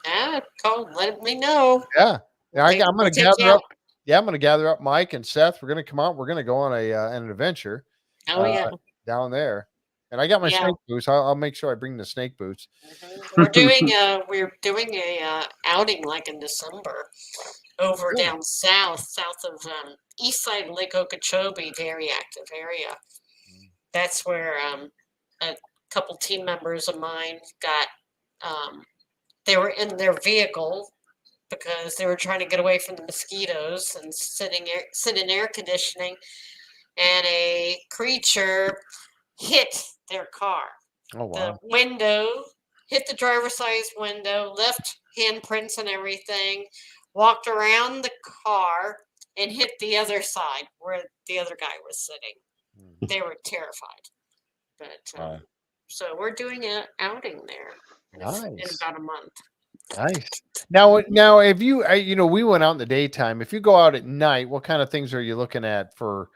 Let me know. Yeah. I'm going to gather up. Yeah, I'm going to gather up Mike and Seth. We're going to come out. We're going to go on an adventure. Down there. And I got my snake boots. I'll make sure I bring the snake boots. We're doing a outing like in December over down south of east side of Lake Okeechobee, very active area. That's where a couple team members of mine got. They were in their vehicle because they were trying to get away from the mosquitoes and sit in air conditioning, and a creature hit their car. Oh, wow. The window hit the driver's side window, left handprints and everything, walked around the car and hit the other side where the other guy was sitting. They were terrified. But so we're doing an outing there in about a month. Nice. Now, if you, we went out in the daytime. If you go out at night, what kind of things are you looking at for?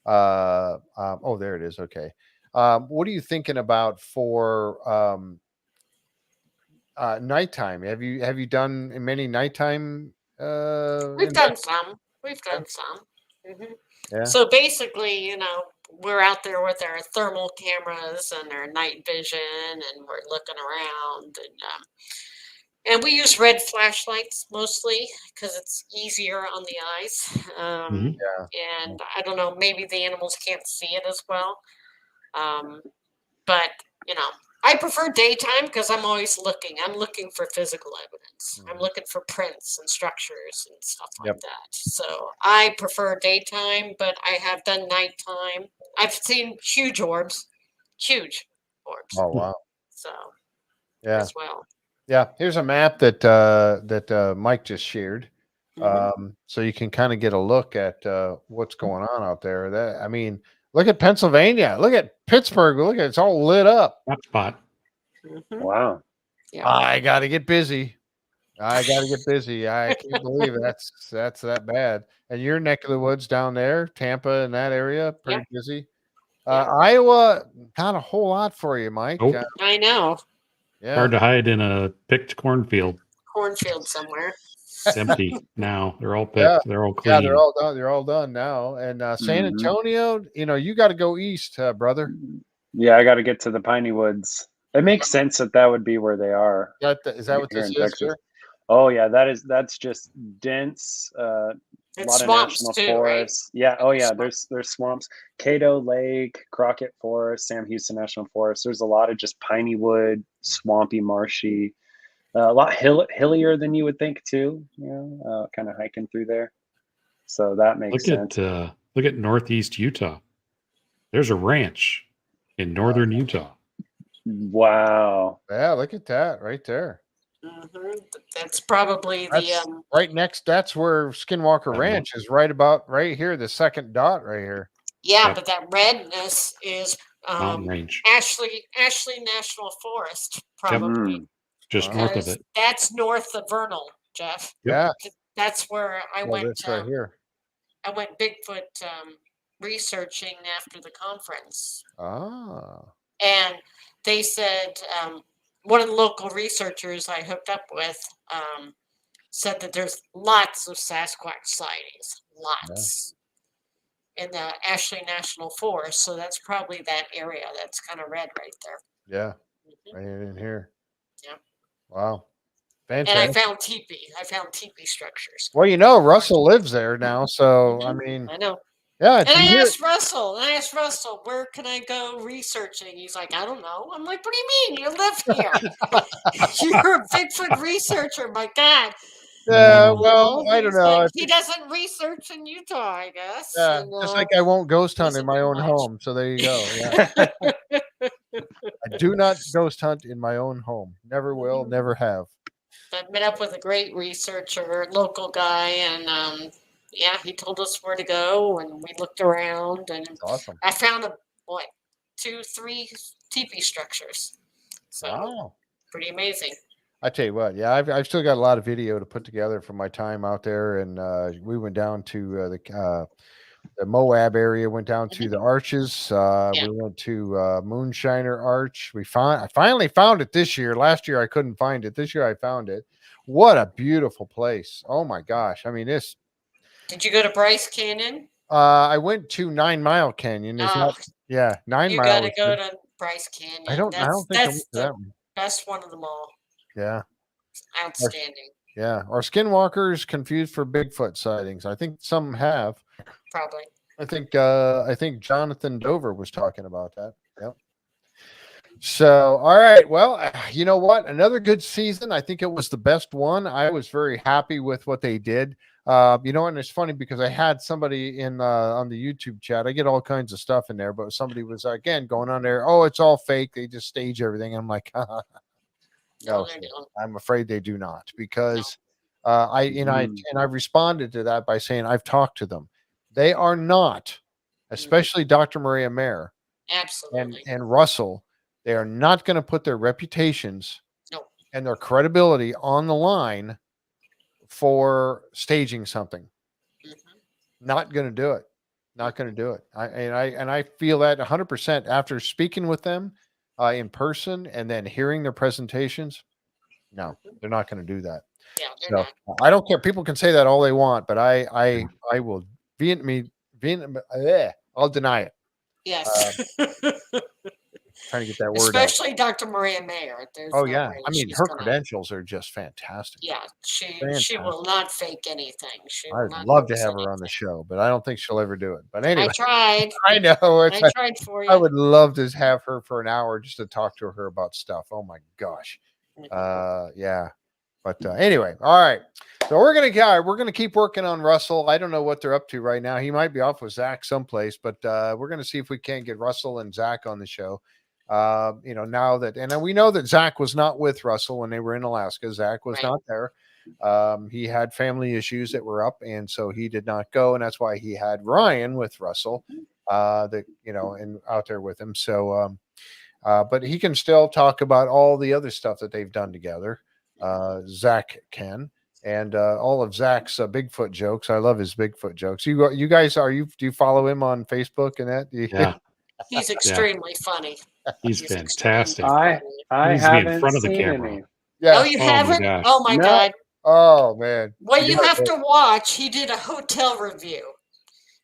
There it is. Okay. What are you thinking about for nighttime? Have you done many nighttime? We've done some. Mm-hmm. Yeah. So basically, we're out there with our thermal cameras and our night vision, and we're looking around, and we use red flashlights mostly because it's easier on the eyes. And I don't know, maybe the animals can't see it as well. But I prefer daytime because I'm always looking. I'm looking for physical evidence. I'm looking for prints and structures and stuff like that. So I prefer daytime, but I have done nighttime. I've seen huge orbs. Oh, wow. So as well. Yeah. Here's a map that Mike just shared. So you can kind of get a look at what's going on out there. Look at Pennsylvania. Look at Pittsburgh. Look at it's all lit up. Hot spot. Mhm. Wow. Yeah. I got to get busy. I got to get busy. I can't believe that's that bad. And your neck of the woods down there, Tampa and that area, pretty busy. Iowa, not a whole lot for you, Mike. Nope. I know. Yeah. Hard to hide in a picked cornfield. Cornfield somewhere. It's empty now. They're all picked. Yeah. They're all clean. Yeah, they're all done. They're all done now. And San Mhm. Antonio, you got to go east, brother. Yeah, I got to get to the Piney Woods. It makes sense that would be where they are. Is that what here this in is? Texas. Here? Oh yeah, that's just dense. A It's lot of swamps national too, right? forests. Yeah. Oh yeah. Swamps. There's swamps. Cato Lake, Crockett Forest, Sam Houston National Forest. There's a lot of just piney wood, swampy, marshy. A lot hillier than you would think too. Kind of hiking through there. So that makes sense. Look at Northeast Utah. There's a ranch in northern Utah. Wow. Yeah, look at that right there. Mhm. That's probably That's the right next. That's where Skinwalker Ranch is. Right here, the second dot right here. yeah, Yep. but that redness is Mountain range. Ashley National Forest, probably. Just north of Because it. that's north of Vernal, Jeff. Yeah, That's where I well, went. this right here. I went Bigfoot researching after the conference, Ah, and they said one of the local researchers I hooked up with said that there's lots of Sasquatch sightings, lots in the Ashley National Forest. So that's probably that area that's kind of red right there. yeah, Mhm. right in here. Yeah. Wow, And I fantastic. found teepee. I found teepee structures. Well, Russell lives there now, so I Mhm. mean, I know. yeah. And I asked Russell, where can I go researching? He's like, I don't know. I'm like, what do you mean? You live here. You're a Bigfoot researcher. My God. Yeah, No. well, I don't He's know. like, he doesn't research in Utah, I guess. Yeah, And, just like I won't ghost hunt in doesn't my do own much. home. So there you go. Yeah. I do not ghost hunt in my own home. Never will, never have. I met up with a great researcher, local guy, and yeah, he told us where to go, and we looked around, and It's awesome. I found 2, 3 teepee structures. So Wow. pretty amazing. I tell you what, yeah, I've still got a lot of video to put together from my time out there, and we went down to the Moab area, went down to the Arches. Yeah. We went to Moonshiner Arch. I finally found it this year. Last year I couldn't find it. This year I found it. What a beautiful place! Oh my gosh! I mean, this. Did you go to Bryce Canyon? I went to 9 Mile Canyon. There's Oh, not, yeah, 9 you Mile. got to is go good. to Bryce Canyon. I don't think I That's went to the that one. best one of them all. Yeah, Outstanding, yeah. Are skinwalkers confused for Bigfoot sightings? I think some have. probably. I think Jonathan Dover was talking about that. Yep. So, all right. Well, you know what? Another good season. I think it was the best one. I was very happy with what they did. And it's funny because I had somebody in on the YouTube chat. I get all kinds of stuff in there, but somebody was again going on there. Oh, it's all fake. They just stage everything. I'm like, no, they don't. I'm afraid they do not, because I've responded to that by saying I've talked to them. They are not, especially Dr. Mireya Mayer Absolutely. and Russell. They are not going to put their reputations No. and their credibility on the line for staging something. Mhm. Not going to do it. Not going to do it. I feel that 100% after speaking with them in person and then hearing their presentations. No, they're not going to do that. Yeah, they're So not. I don't care. People can say that all they want, but I will I'll deny it. Yes. Trying to get that word Especially Dr. Mireya Mayer. There's out. Oh no yeah. way I mean, she's her gonna- credentials are just fantastic. Yeah, she Fantastic. will not fake anything. She will I'd not love to hoax have her on the anything. show, but I don't think she'll ever do it. But anyway, I tried. I know. I tried for you. I would love to have her for an hour just to talk to her about stuff. Oh my gosh. Yeah. But anyway, all right. So we're gonna keep working on Russell. I don't know what they're up to right now. He might be off with Zach someplace, but we're gonna see if we can't get Russell and Zach on the show. Now that, and we know that Zach was not with Russell when they were in Alaska. Zach was Right. not there. He had family issues that were up, and so he did not go, and that's why he had Ryan with Russell. that and out there with him. So, but he can still talk about all the other stuff that they've done together. Zach can, and all of Zach's Bigfoot jokes. I love his Bigfoot jokes. You guys, do you follow him on Facebook and that? Yeah, He's extremely funny. he's fantastic. I He needs to be in haven't front of the seen camera. any. Yeah. Oh, you Oh my haven't? gosh. Oh my No. God. Oh man. What you Yeah, have to watch, he did a hotel review,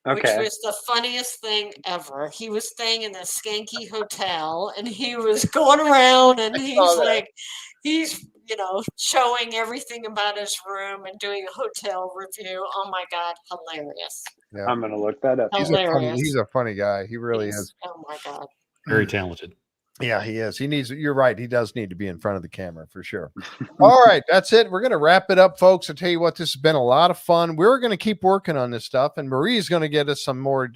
which Okay. was the funniest thing ever. He was staying in a skanky hotel and he was going around and he's saw that. like, he's, showing everything about his room and doing a hotel review. Oh my God, hilarious. Yeah. I'm gonna look that up. Hilarious. He's a funny guy. He really is. Oh my God. Very talented. Yeah, he is. You're right. He does need to be in front of the camera for sure. All right. That's it. We're going to wrap it up, folks. I'll tell you what, this has been a lot of fun. We're going to keep working on this stuff, and Marie's going to get us some more,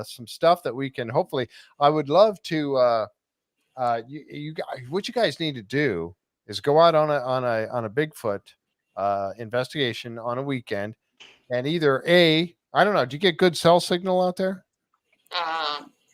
some stuff that we can hopefully, I would love to, you guys, what you guys need to do is go out on a Bigfoot, investigation on a weekend, and either I don't know, do you get good cell signal out there?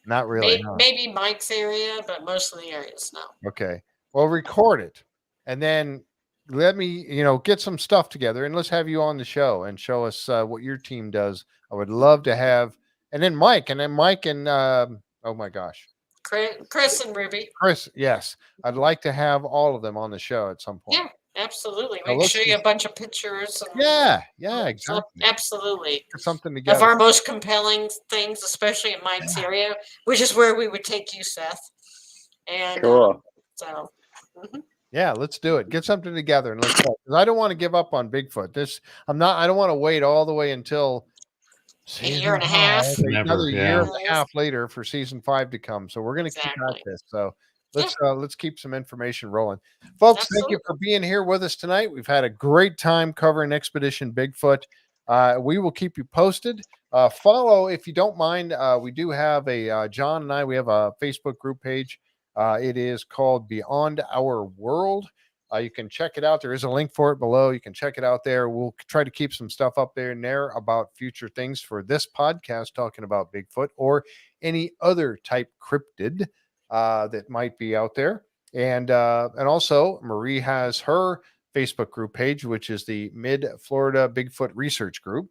Not really. Maybe Mike's area, but most of the areas, no. Okay. Well, record it and then let me, get some stuff together and let's have you on the show and show us what your team does. I would love to have, and then Mike and oh my gosh. Chris and Ruby. Chris. Yes. I'd like to have all of them on the show at some point. Yeah, absolutely. Now, We can show you a bunch of pictures. And Yeah, exactly. absolutely. Put something Of together. our most compelling things, especially in Mike's area, which is where we would take you, Seth. And Cool. Yeah, let's do it. Get something together and let's go. 'Cause I don't want to give up on Bigfoot. I don't want to wait all the way until a year and a half. another year and Yeah. a half later for season 5 to come. So we're going to keep at Exactly. this. So let's keep some information rolling. Folks, thank you Absolutely. for being here with us tonight. We've had a great time covering Expedition Bigfoot. We will keep you posted. Follow, if you don't mind. We do have John and I, we have a Facebook group page. It is called Beyond Our World. You can check it out. There is a link for it below. You can check it out there. We'll try to keep some stuff up there and there about future things for this podcast, talking about Bigfoot or any other type cryptid that might be out there. And also Marie has her Facebook group page, which is the Mid-Florida Bigfoot Research Group.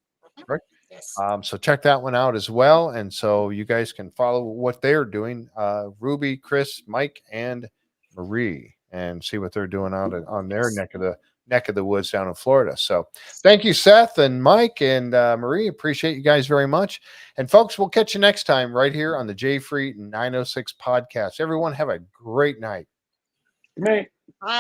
Right? Yes. So check that one out as well. And so you guys can follow what they're doing, Ruby, Chris, Mike, and Marie, and see what they're doing out on their neck of the woods down in Florida. So thank you, Seth and Mike and Marie. Appreciate you guys very much. And folks, we'll catch you next time right here on the J Free 906 podcast. Everyone have a great night. Good night. Bye.